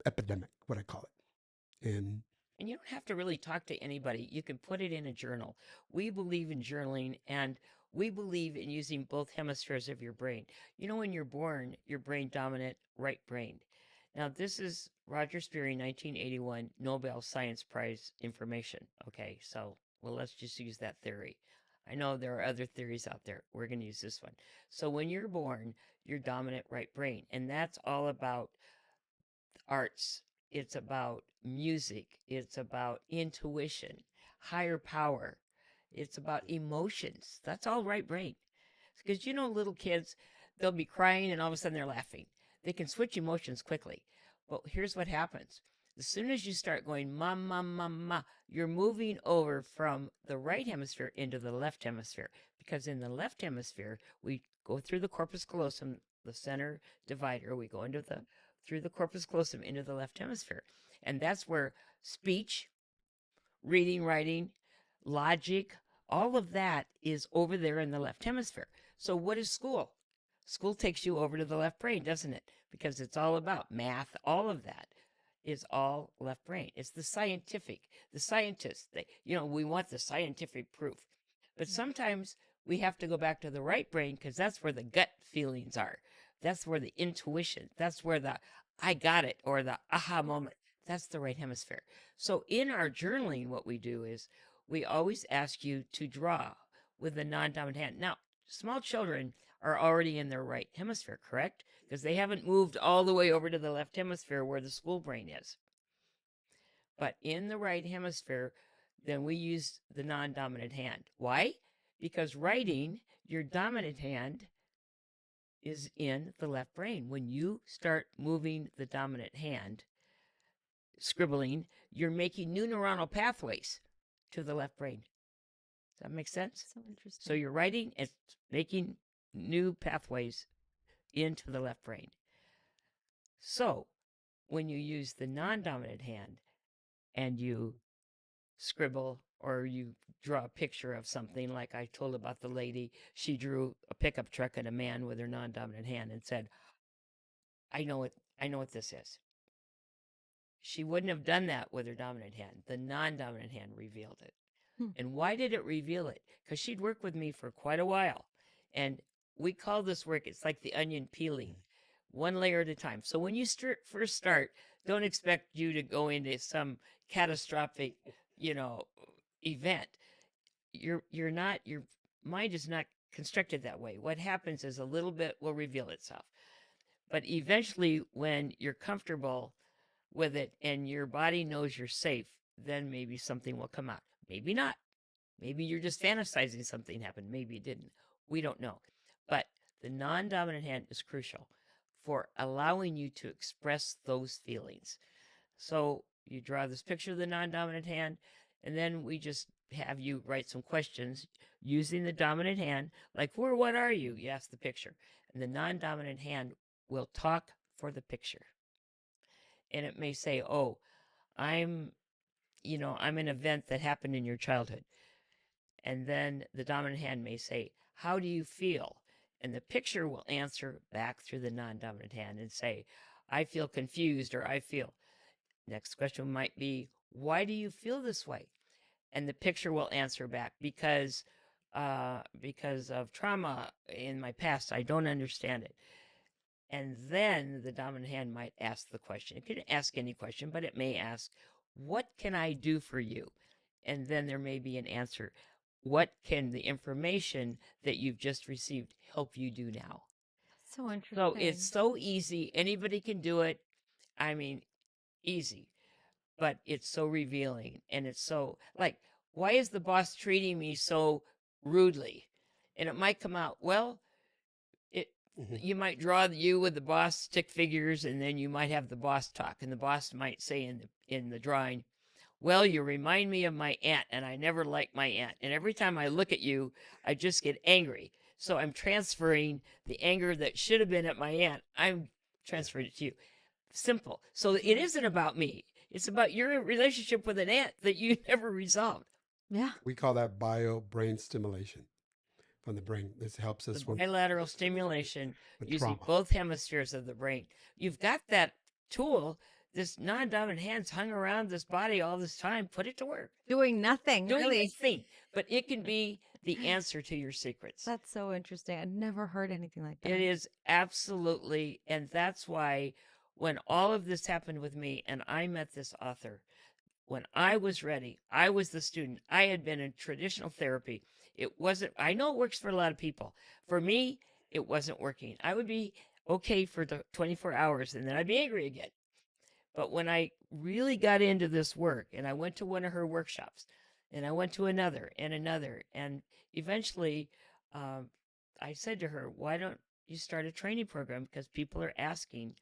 S2: epidemic, what I call it. And
S3: And you don't have to really talk to anybody. You can put it in a journal. We believe in journaling, and we believe in using both hemispheres of your brain. When you're born, your brain dominant right brain. Now, this is Roger Sperry, 1981 Nobel Science Prize information. Okay, so, well, let's just use that theory. I know there are other theories out there. We're going to use this one. So, when you're born, your dominant right brain, and that's all about arts, it's about music, it's about intuition, higher power, it's about emotions. That's all right brain. Because little kids, they'll be crying and all of a sudden they're laughing. They can switch emotions quickly. Well, here's what happens. As soon as you start going ma ma ma ma, you're moving over from the right hemisphere into the left hemisphere, because in the left hemisphere we go through the corpus callosum, the center divider. We go into the through the corpus callosum into the left hemisphere, and that's where speech, reading, writing, logic, all of that is over there in the left hemisphere. So what is school? School takes you over to the left brain, doesn't it? Because it's all about math, all of that is all left brain. It's the scientific, the scientists, we want the scientific proof. But sometimes we have to go back to the right brain because that's where the gut feelings are. That's where the intuition, that's where the I got it or the aha moment, that's the right hemisphere. So in our journaling, what we do is we always ask you to draw with the non dominant hand. Now, small children are already in their right hemisphere, correct? Because they haven't moved all the way over to the left hemisphere where the school brain is. But in the right hemisphere, then we use the non dominant hand. Why? Because writing, your dominant hand is in the left brain. When you start moving the dominant hand, scribbling, you're making new neuronal pathways to the left brain. Does that make sense?
S1: So interesting.
S3: So you're writing and making new pathways into the left brain. So when you use the non-dominant hand and you scribble or you draw a picture of something, like I told about the lady, she drew a pickup truck and a man with her non-dominant hand and said, I know what this is. She wouldn't have done that with her dominant hand. The non-dominant hand revealed it. And why did it reveal it? Because she'd worked with me for quite a while. And we call this work, it's like the onion peeling, one layer at a time. So when you first start, don't expect you to go into some catastrophic, event. Your mind is not constructed that way. What happens is a little bit will reveal itself. But eventually, when you're comfortable with it and your body knows you're safe, then maybe something will come out. Maybe not. Maybe you're just fantasizing something happened. Maybe it didn't. We don't know. But the non dominant hand is crucial for allowing you to express those feelings. So you draw this picture of the non dominant hand, and then we just have you write some questions using the dominant hand, like, where, what are you? You ask the picture. And the non dominant hand will talk for the picture. And it may say, oh, I'm an event that happened in your childhood. And then the dominant hand may say, how do you feel? And the picture will answer back through the non dominant hand and say, I feel confused, or I feel. Next question might be, why do you feel this way? And the picture will answer back, because of trauma in my past, I don't understand it. And then the dominant hand might ask the question. It could ask any question, but it may ask, what can I do for you? And then there may be an answer. What can the information that you've just received help you do now?
S1: So interesting.
S3: So it's so easy. Anybody can do it. I mean, easy. But it's so revealing. And it's so, like, why is the boss treating me so rudely? And it might come out, well, you might draw you with the boss stick figures, and then you might have the boss talk, and the boss might say in the drawing, well, you remind me of my aunt, and I never liked my aunt, and every time I look at you, I just get angry. So I'm transferring the anger that should have been at my aunt, I'm transferring it to you. Simple. So it isn't about me. It's about your relationship with an aunt that you never resolved.
S1: Yeah.
S2: We call that bio brain stimulation from the brain. This helps us
S3: The bilateral stimulation using
S2: trauma.
S3: both hemispheres of the brain. You've got that tool. This non-dominant hand's hung around this body all this time. Put it to work.
S1: Doing nothing,
S3: Doing
S1: really.
S3: nothing. But it can be the answer to your secrets.
S1: That's so interesting. I'd never heard anything like that.
S3: It is absolutely. And that's why when all of this happened with me and I met this author, when I was ready, I was the student. I had been in traditional therapy. It wasn't, I know it works for a lot of people. For me, it wasn't working. I would be okay for the 24 hours and then I'd be angry again. But when I really got into this work and I went to one of her workshops and I went to another, and eventually I said to her, why don't you start a training program? Because people are asking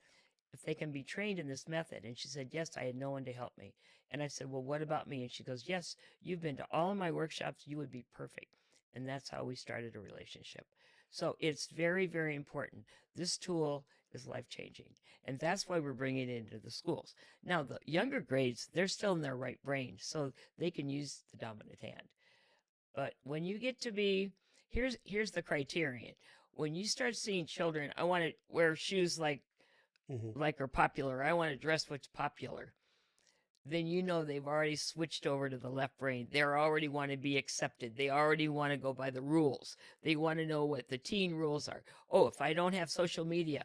S3: if they can be trained in this method. And she said, yes, I had no one to help me. And I said, well, what about me? And she goes, yes, you've been to all of my workshops. You would be perfect. And that's how we started a relationship. So it's very, very important. This tool is life changing. And that's why we're bringing it into the schools. Now, the younger grades, they're still in their right brain, so they can use the dominant hand. But when you get to be, here's the criterion. When you start seeing children, I want to wear shoes like are popular. I want to dress what's popular. Then you know they've already switched over to the left brain. They already want to be accepted. They already want to go by the rules. They want to know what the teen rules are. Oh, if I don't have social media,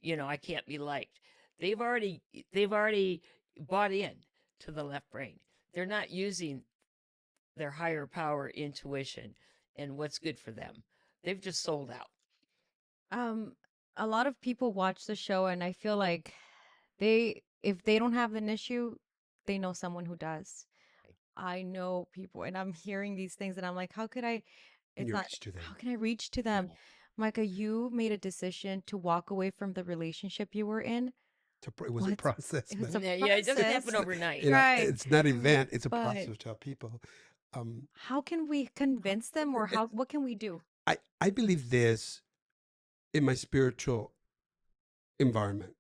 S3: I can't be liked. They've already bought in to the left brain. They're not using their higher power intuition and what's good for them. They've just sold out.
S1: Um, a lot of people watch the show, and I feel like if they don't have an issue, they know someone who does. I know people, and I'm hearing these things, and I'm like, how could I?
S2: And
S1: It's
S2: you
S1: not.
S2: reach to them.
S1: How can I reach to them? Mycah, you made a decision to walk away from the relationship you were in.
S2: It was a process,
S1: It's
S2: man.
S1: a
S3: Yeah, it doesn't
S1: process,
S3: happen overnight.
S1: right?
S2: It's not an event. It's a
S1: But
S2: process to help people.
S1: how can we convince them, or what can we do?
S2: I believe this in my spiritual environment.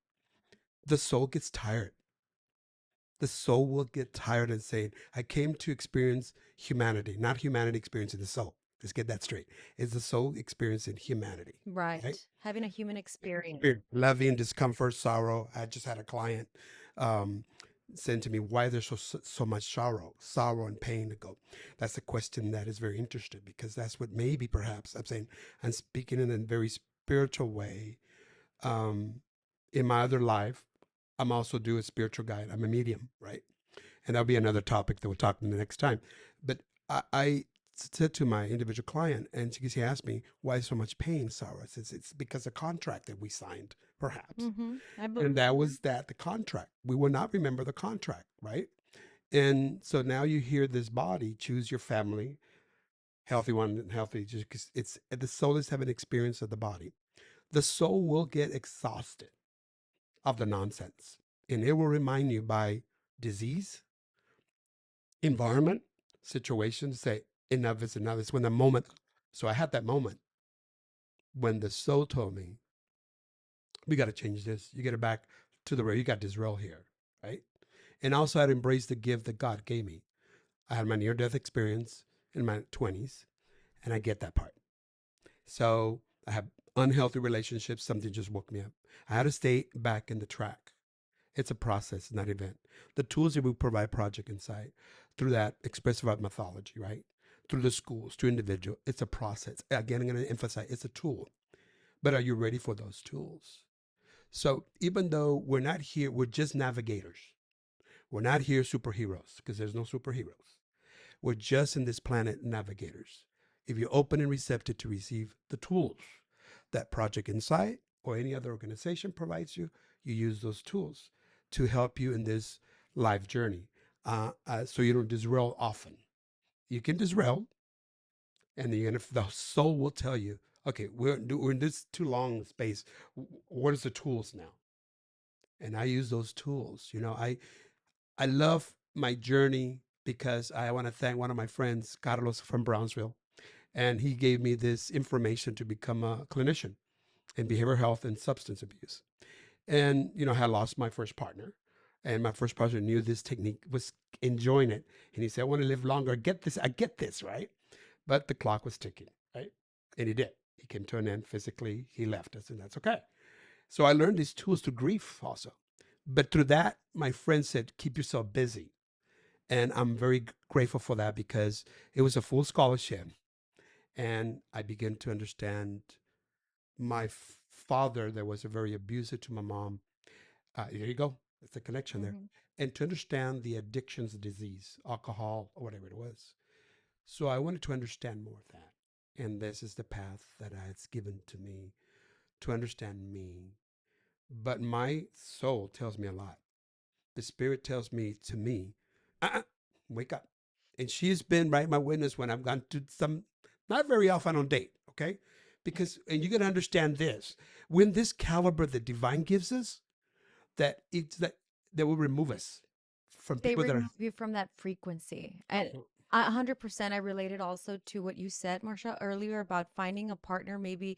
S2: The soul gets tired. The soul will get tired of saying, I came to experience humanity, not humanity experiencing the soul. Let's get that straight. It's the soul experiencing humanity.
S1: Right. Having a human experience.
S2: Loving, discomfort, sorrow. I just had a client saying to me, why there's so much sorrow and pain to go. That's a question that is very interesting, because that's what maybe perhaps I'm saying. I'm speaking in a very spiritual way. In my other life, I'm also do a spiritual guide. I'm a medium, right? And that'll be another topic that we'll talk in the next time. But I said to my individual client, and she asked me, why so much pain, sorrow? I said, it's because the contract that we signed, perhaps. And that was the contract. We will not remember the contract, right? And so now you hear this body, choose your family, healthy one, unhealthy, just because it's the soul is having an experience of the body. The soul will get exhausted of the nonsense, and it will remind you by disease, environment, situation, say enough is enough. It's when the moment. So I had that moment when the soul told me, we got to change this. You get it back to the road. You got this role here, right? And also I'd embrace the gift that God gave me. I had my near-death experience in my 20s, and I get that part. So I have unhealthy relationships. Something just woke me up. I had to stay back in the track. It's a process, not an event. The tools that we provide Project Insight through that expressive art methodology, right? Through the schools, to individual, it's a process. Again, I'm going to emphasize it's a tool. But are you ready for those tools? So even though we're not here, we're just navigators. We're not here superheroes, because there's no superheroes. We're just in this planet navigators. If you're open and receptive to receive the tools that Project Insight or any other organization provides you, you use those tools to help you in this life journey, so you don't disrail often. You can disrail, and the soul will tell you, okay, we're in this too long space. What is the tools now? And I use those tools. I love my journey, because I want to thank one of my friends, Carlos from Brownsville, and he gave me this information to become a clinician in behavioral health and substance abuse. And, I had lost my first partner, and my first partner knew this technique, was enjoying it. And he said, I want to live longer. I get this, right? But the clock was ticking, right? And he did. He came to an end physically. He left us, and that's okay. So I learned these tools to grief also. But through that, my friend said, keep yourself busy. And I'm very grateful for that, because it was a full scholarship. And I began to understand my father that was a very abusive to my mom. There you go. It's a connection there. And to understand the addictions, the disease, alcohol, or whatever it was. So I wanted to understand more of that. And this is the path that it's given to me to understand me. But my soul tells me a lot. The spirit tells me to me, wake up. And she's been my witness when I've gone to some, not very often on date, okay? Because, and you got to understand this, when this caliber that divine gives us, that that will remove us from
S1: They
S2: people that are
S1: remove you from that frequency. And
S2: oh,
S1: 100% I related also to what you said, Marsha, earlier about finding a partner, maybe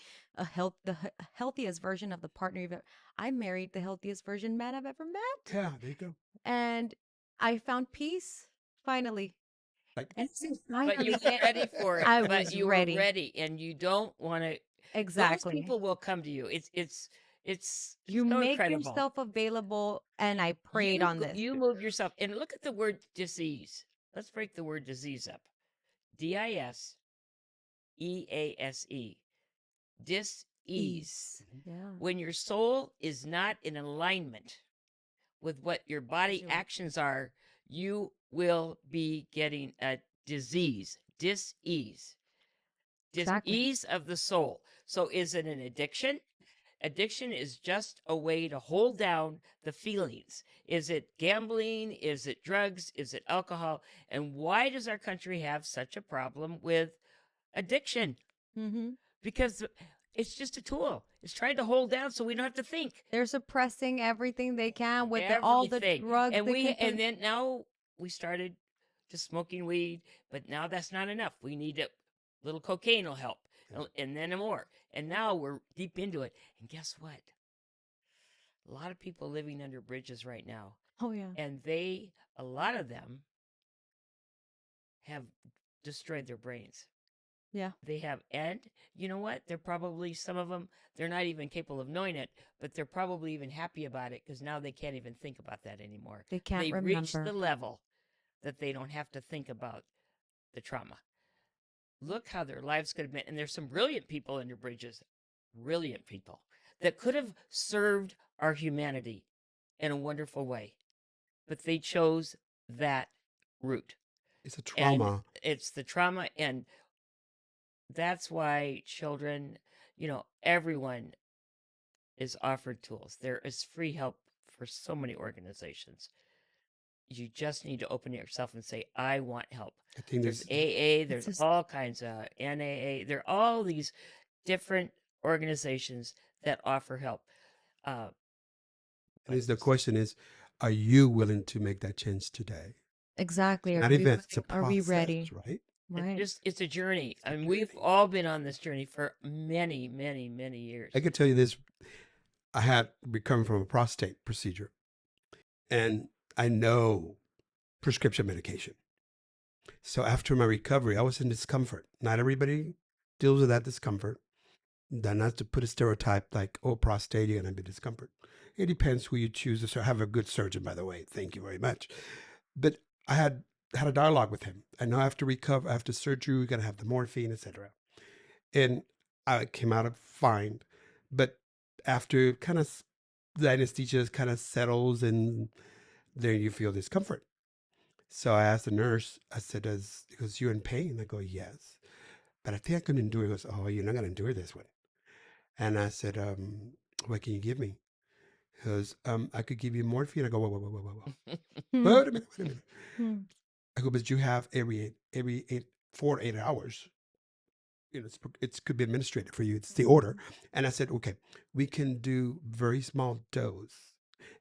S1: healthiest version of the partner you've ever. I married the healthiest version man I've ever met.
S2: yeah, there you go.
S1: And I found peace finally.
S2: Like
S1: And since
S3: But you
S1: finally
S3: were ready for it.
S1: I
S3: But
S1: was
S3: you were
S1: ready.
S3: ready, and you don't want to. Those
S1: Exactly.
S3: people will come to you. It's
S1: You
S3: so
S1: make
S3: incredible.
S1: yourself available, and I prayed on this.
S3: You move yourself, and look at the word disease. Let's break the word disease up. DISEASE. Dis-ease.
S1: Ease. Yeah.
S3: When your soul is not in alignment with what your body
S1: Sure.
S3: actions are, you will be getting a disease. Dis-ease.
S1: Exactly.
S3: Dis-ease of the soul. So is it an addiction? Addiction is just a way to hold down the feelings. Is it gambling? Is it drugs? Is it alcohol? And why does our country have such a problem with addiction?
S1: Mm-hmm.
S3: Because it's just a tool. It's trying to hold down so we don't have to think.
S1: They're suppressing everything they can with all the
S3: Everything.
S1: drugs
S3: And
S1: they can
S3: and
S1: put.
S3: then now we started just smoking weed, but now that's not enough. We need a little cocaine will help. And then more. And now we're deep into it. And guess what? A lot of people living under bridges right now.
S1: Oh yeah.
S3: And a lot of them have destroyed their brains.
S1: Yeah.
S3: They have, and you know what? They're probably, some of them, they're not even capable of knowing it, but they're probably even happy about it because now they can't even think about that anymore.
S1: They can't
S3: They've reached the
S1: remember.
S3: level that they don't have to think about the trauma. Look how their lives could have been. And there's some brilliant people under bridges, brilliant people that could have served our humanity in a wonderful way, but they chose that route.
S2: it's a
S3: And
S2: trauma.
S3: it's the trauma. And that's why children, everyone is offered tools. There is free help for so many organizations. You just need to open yourself and say, I want help.
S2: I think
S3: There's
S2: there's
S3: AA,
S1: It's
S3: there's
S1: just
S3: all kinds of NAA. There are all these different organizations that offer help. Uh,
S2: and
S3: but
S2: is the question is, are you willing to make that change today?
S1: exactly.
S2: Not even it's a
S1: Are we
S2: process,
S1: ready?
S2: right?
S1: Right.
S3: it's a journey.
S2: It's a
S3: I mean, we've
S2: journey.
S3: all been on this journey for many, many, many years.
S2: I can tell you this: I had recovering from a prostate procedure, and I know prescription medication. So after my recovery, I was in discomfort. Not everybody deals with that discomfort. Then not to put a stereotype like, oh, prostate, you're going to be discomfort. It depends who you choose to have a good surgeon, by the way. Thank you very much. But I had a dialogue with him. I know after recover, after surgery, we're going to have the morphine, etc. And I came out of fine. But after kind of the anesthesia kind of settles and then you feel discomfort. So I asked the nurse, I said, he goes, you in pain? I go, yes. But I think I can endure it. He goes, oh, you're not going to endure this one. And I said, what can you give me? He goes, I could give you morphine. I go, whoa. Wait a minute. I go, but you have every 4 to 8 hours. It could be administrated for you. It's the order. And I said, okay, we can do very small dose.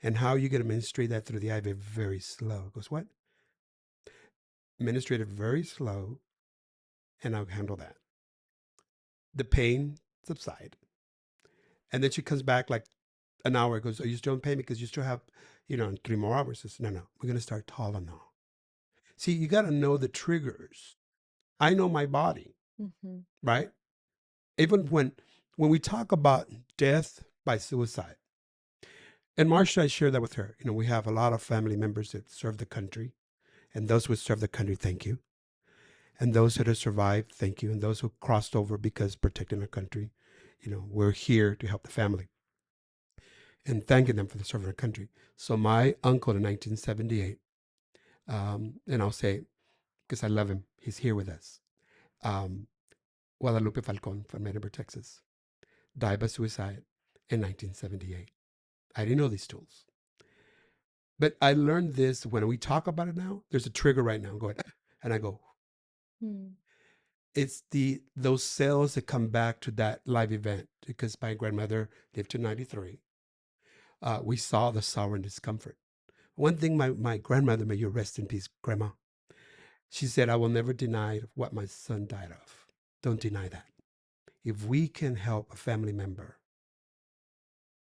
S2: And how you can administrate that through the IV very slow. He goes, what? Administrate it very slow, and I'll handle that. The pain subside. And then she comes back like an hour, goes, are you still in pain? Because you still have, 3 more hours. I said, no, we're going to start Tylenol. See, you got to know the triggers. I know my body, right? Even when we talk about death by suicide, and Marsha, I share that with her. We have a lot of family members that serve the country, and those who serve the country, thank you. And those that have survived, thank you. And those who crossed over because protecting our country, we're here to help the family. And thanking them for the serving our country. So my uncle in 1978, and I'll say, because I love him, he's here with us. Guadalupe Falcon from Edinburgh, Texas, died by suicide in 1978. I didn't know these tools. But I learned this when we talk about it now. There's a trigger right now. I'm going, and I go, it's those cells that come back to that live event because my grandmother lived to 93. we saw the sorrow and discomfort. One thing my grandmother, may you rest in peace, Grandma, she said, I will never deny what my son died of. Don't deny that. If we can help a family member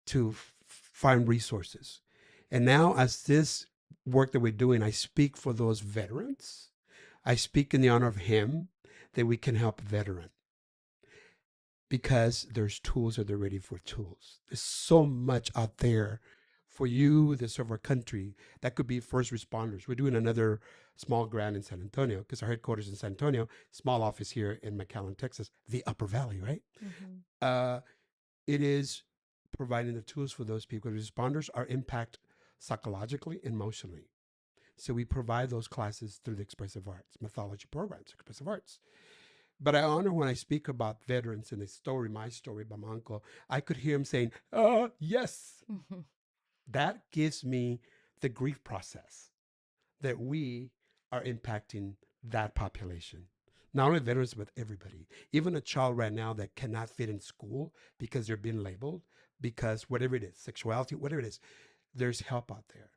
S2: to find resources. And now, as this work that we're doing, I speak for those veterans. I speak in the honor of him that we can help a veteran because there's tools that they're ready for tools. There's so much out there for you that serve our country. That could be first responders. We're doing another small grant in San Antonio because our headquarters in San Antonio, small office here in McAllen, Texas, the Upper Valley, right? It is providing the tools for those people. Responders are impact psychologically, emotionally. So we provide those classes through the expressive arts, mythology programs, expressive arts. But I honor when I speak about veterans and the story, my story by my uncle, I could hear him saying, oh, yes. That gives me the grief process that we are impacting that population. Not only veterans, but everybody. Even a child right now that cannot fit in school because they're being labeled, because whatever it is, sexuality, whatever it is, there's help out there.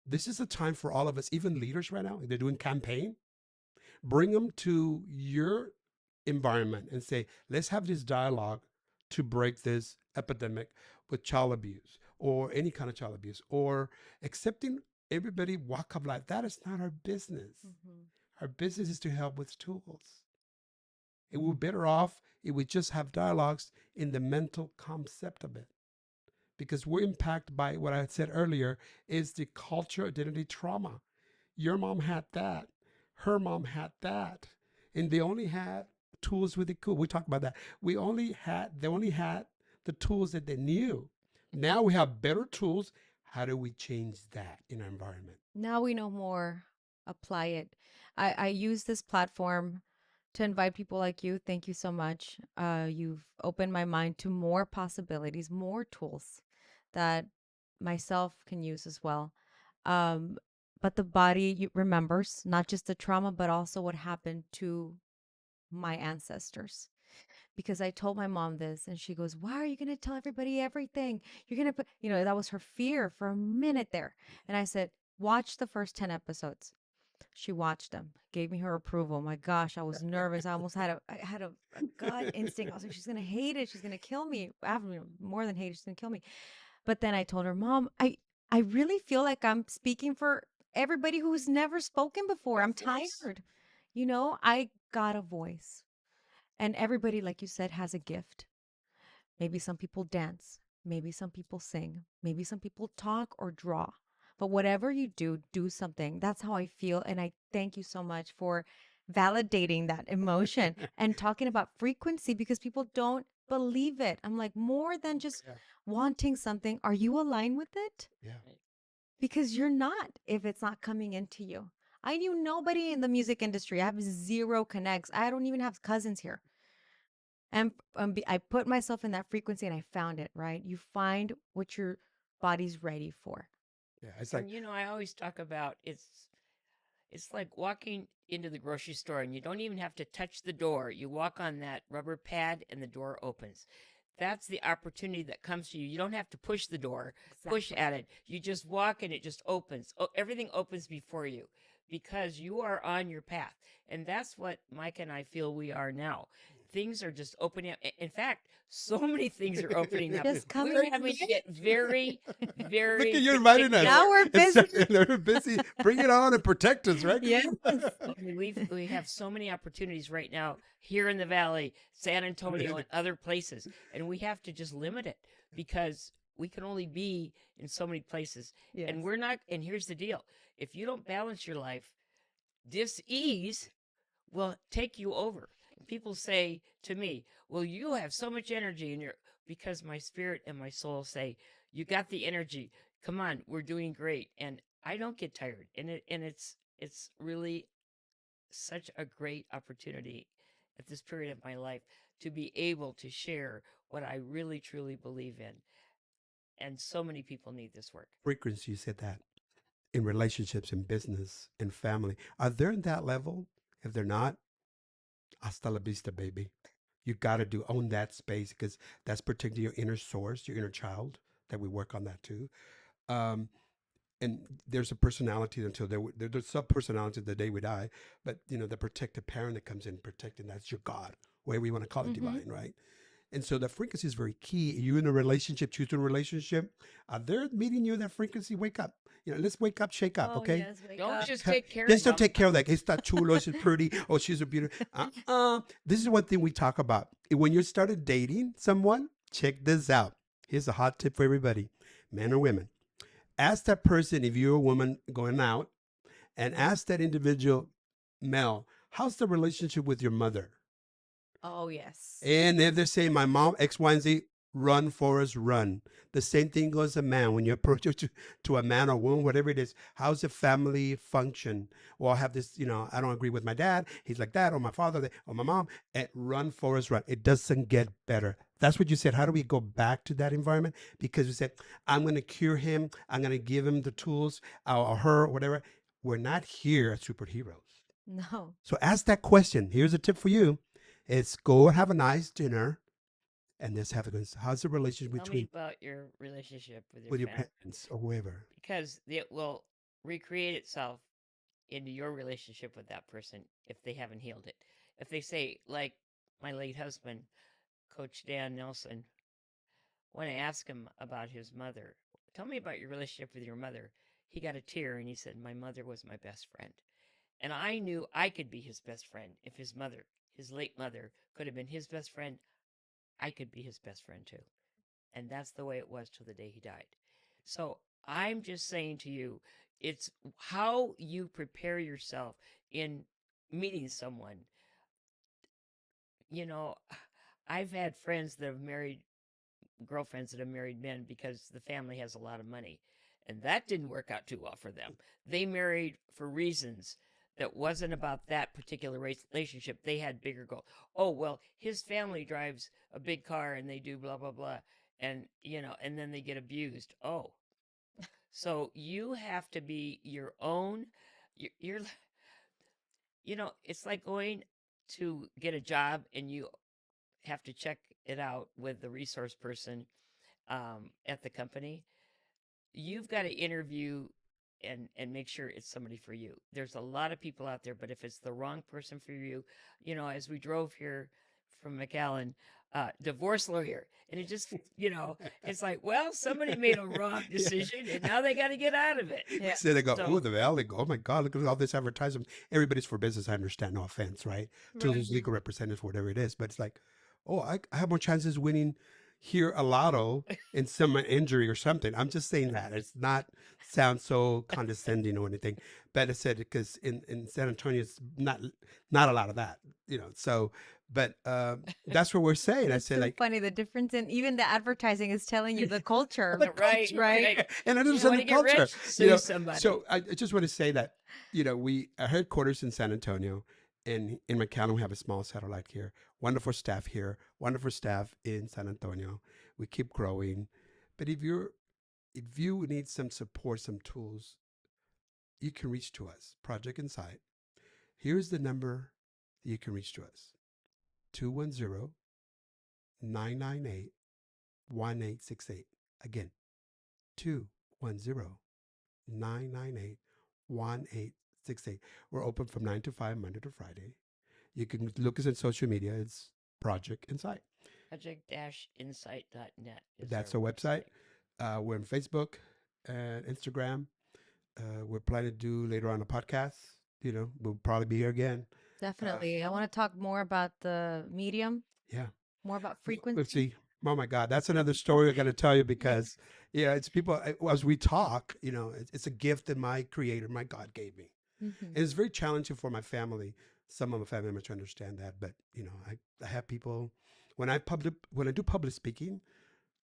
S2: This is a time for all of us, even leaders right now, they're doing campaign. Bring them to your environment and say, let's have this dialogue to break this epidemic with child abuse or any kind of child abuse or accepting everybody walk of life. That is not our business. Our business is to help with tools. It would be better off if we just have dialogues in the mental concept of it. Because we're impacted by what I had said earlier is the culture identity trauma. Your mom had that. Her mom had that. And they only had tools with it. Cool. We talked about that. They only had the tools that they knew. Now we have better tools. How do we change that in our environment?
S1: Now we know more. Apply it. I use this platform to invite people like you. Thank you so much. You've opened my mind to more possibilities, more tools that myself can use as well. Um, but the body remembers not just the trauma, but also what happened to my ancestors. Because I told my mom this, and she goes, "Why are you going to tell everybody everything? You're going to put, that was her fear for a minute there." And I said, "Watch the first 10 episodes." She watched them, gave me her approval. My gosh, I was nervous. I had a gut instinct. I was like, she's gonna hate it. She's gonna kill me. More than hate it, she's gonna kill me. But then I told her, Mom, I really feel like I'm speaking for everybody who's never spoken before. I'm tired. I got a voice. And everybody, like you said, has a gift. Maybe some people dance. Maybe some people sing. Maybe some people talk or draw. But whatever you do, do something. That's how I feel. And I thank you so much for validating that emotion and talking about frequency because people don't believe it. I'm like, more than just wanting something, are you aligned with it?
S2: Yeah.
S1: Because you're not if it's not coming into you. I knew nobody in the music industry. I have zero connects. I don't even have cousins here. And I put myself in that frequency and I found it, right? You find what your body's ready for.
S2: Yeah. It's like,
S3: And I always talk about it's like walking into the grocery store and you don't even have to touch the door. You walk on that rubber pad and the door opens. That's the opportunity that comes to you. You don't have to push the door, push at it. You just walk and it just opens. Everything opens before you because you are on your path. And that's what Mycah and I feel we are now. Things are just opening up. In fact, so many things are opening up.
S1: Just come
S3: We're
S1: in.
S3: having to get very, very.
S2: look at you inviting us.
S1: Now we're busy.
S2: We're busy. Bring it on and protect us, right?
S1: Yes.
S3: We have so many opportunities right now here in the Valley, San Antonio, and other places, and we have to just limit it because we can only be in so many places, and we're not. And here's the deal: if you don't balance your life, dis-ease will take you over. People say to me, "Well, you have so much energy in your," because my spirit and my soul say, "You got the energy. Come on, we're doing great." And I don't get tired, and it's really such a great opportunity at this period of my life to be able to share what I really truly believe in. And so many people need this work.
S2: Frequency, you said that in relationships, in business, in family. Are they in that level? If they're not, hasta la vista, baby. You got to own that space because that's protecting your inner source, your inner child, that we work on that too. Um, and there's a personality until there's sub personality the day we die, but the protective parent that comes in protecting, that's your God, whatever you want to call it,
S1: Mm-hmm.
S2: divine, right? And so the frequency is very key. You in a relationship, choosing a relationship, they're meeting you in that frequency. Wake up, let's wake up, shake up,
S1: Oh,
S2: okay?
S1: yes, wake
S3: Don't
S1: up.
S3: just take care
S2: Just
S3: of
S2: don't
S3: them.
S2: take care of that. It's not chulo, she's pretty. Oh, she's a beauty. This is one thing we talk about. When you started dating someone, check this out. Here's a hot tip for everybody, men or women. Ask that person, if you're a woman going out, and ask that individual male, how's the relationship with your mother?
S1: Oh, yes.
S2: And if they're saying my mom, X, Y, and Z, run, Forrest, run. The same thing goes to man. When you approach to a man or woman, whatever it is, how's the family function? Well, I have this, I don't agree with my dad. He's like that, or my father, or my mom. And run, Forrest, run. It doesn't get better. That's what you said. How do we go back to that environment? Because you said, I'm going to cure him. I'm going to give him the tools, or her, whatever. We're not here as superheroes.
S1: No.
S2: So ask that question. Here's a tip for you. It's go have a nice dinner and just have a good. How's the relationship
S3: Tell me
S2: between
S3: about your relationship with your
S2: with your
S3: family,
S2: parents or whoever?
S3: because it will recreate itself into your relationship with that person if they haven't healed it. If they say, like my late husband, Coach Dan Nelson, when I asked him about his mother, tell me about your relationship with your mother, he got a tear and he said, my mother was my best friend. And I knew I could be his best friend if his mother, his late mother, could have been his best friend. I could be his best friend too. And that's the way it was till the day he died. So I'm just saying to you, it's how you prepare yourself in meeting someone. You know, I've had friends that have married girlfriends that have married men because the family has a lot of money. And that didn't work out too well for them. They married for reasons that wasn't about that particular relationship. They had bigger goals. Oh, well, his family drives a big car and they do blah, blah, blah. And then they get abused. Oh, so you have to be your own. You're it's like going to get a job and you have to check it out with the resource person at the company. You've got to interview and make sure it's somebody for you. There's a lot of people out there, but if it's the wrong person for you, as we drove here from McAllen, divorce lawyer, and it just, it's like, well, somebody made a wrong decision, and now they got to get out of it.
S1: Yeah.
S2: So they go,
S3: So-
S2: oh, the valley. Oh my God, look at all this advertisement. Everybody's for business. I understand. No offense, right? To those legal representatives, whatever it is. But it's like, oh, I have more chances winning here a lotto in some injury or something. I'm just saying that. It's not sound so condescending or anything. But I said because in San Antonio, it's not a lot of that, So, but that's what we're saying. I
S1: It's
S2: said
S1: so
S2: like,
S1: funny. The difference in even the advertising is telling you the culture.
S2: the
S3: Right,
S2: culture,
S1: right.
S2: and I
S3: You
S2: understand
S3: want
S2: the
S3: to get
S2: culture.
S3: rich? Sue somebody.
S2: So I just want to say that our headquarters in San Antonio, and in McAllen we have a small satellite here. Wonderful staff here. Wonderful staff in San Antonio. We keep growing, but if you need some support, some tools, you can reach to us. Project Insight. Here's the number that you can reach to us: 210-998-1868. Again, 210-998-1868. We're open from 9 to 5, Monday to Friday. You can look us on social media. It's Project Insight.
S3: Project-insight.net is
S2: That's
S3: our
S2: our website. We're on Facebook and Instagram. We're planning to do later on a podcast. We'll probably be here again.
S1: Definitely. I want to talk more about the medium,
S2: Yeah.
S1: more about
S2: Let's
S1: frequency.
S2: see. Oh my God, that's another story I got to tell you because, it's people as we talk. It's a gift that my Creator, my God, gave me.
S1: Mhm.
S2: And it's very challenging for my family. Some of my family members to understand that, but I have people when I do public speaking,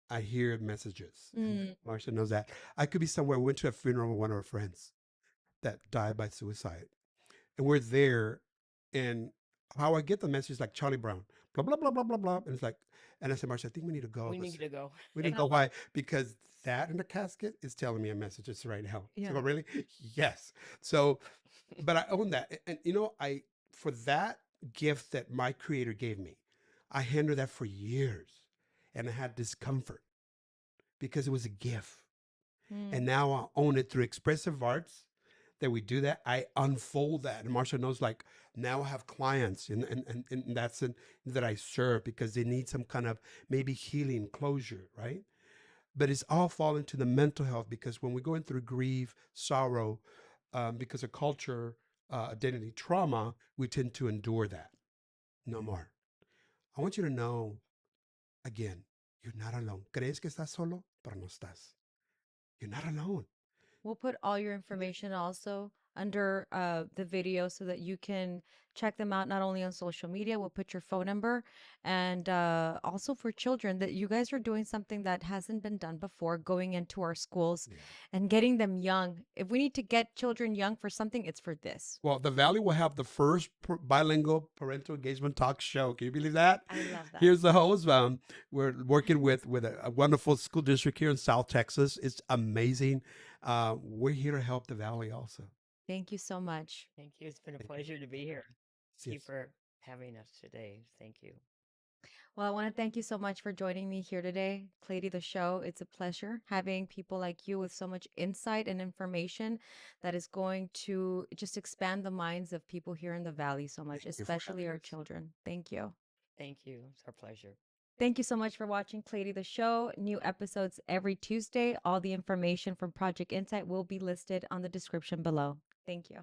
S2: I hear messages. And Marsha knows that. I could be somewhere. We went to a funeral of one of our friends that died by suicide, and we're there, and how I get the message like Charlie Brown, blah blah blah blah blah blah, and it's like, and I said, Marsha, I think we need to go.
S3: We need to go.
S2: We didn't know why, because that in the casket is telling me a message. It's right now.
S1: Yeah.
S2: So really, yes. So, but I own that, and I for that gift that my Creator gave me, I handled that for years, and I had discomfort. because it was a gift.
S1: Mm.
S2: And now I own it through expressive arts that we do that. I unfold that. And Marsha knows, like, now I have clients and that's that I serve because they need some kind of maybe healing closure, right? But it's all falling to the mental health because when we're going through grief, sorrow, because of culture, identity, trauma, we tend to endure that. No more. I want you to know, again, you're not alone. Crees que estás solo, pero no estás. You're not alone.
S1: We'll put all your information also under the video so that you can check them out not only on social media. We'll put your phone number and also for children that you guys are doing something that hasn't been done before, going into our schools
S2: Yeah.
S1: and getting them young. If we need to get children young for something, it's for this.
S2: Well, the Valley will have the first bilingual parental engagement talk show. Can you believe that?
S1: I love that.
S2: Here's the host. We're working with a wonderful school district here in South Texas. It's amazing. We're here to help the Valley also.
S1: Thank you so much.
S3: Thank you. It's been a
S2: Thank you.
S3: pleasure to be here. Thank you
S2: Yes.
S3: for having us today. Thank you.
S1: Well, I want to thank you so much for joining me here today, Cleiri The Show. It's a pleasure having people like you with so much insight and information that is going to just expand the minds of people here in the Valley so much,
S2: Thank you for
S1: especially
S2: having
S1: our
S2: us.
S1: children. Thank you.
S3: Thank you. It's our pleasure.
S1: Thank you so much for watching Cleiri The Show. New episodes every Tuesday. All the information from Project Insight will be listed on the description below. Thank you.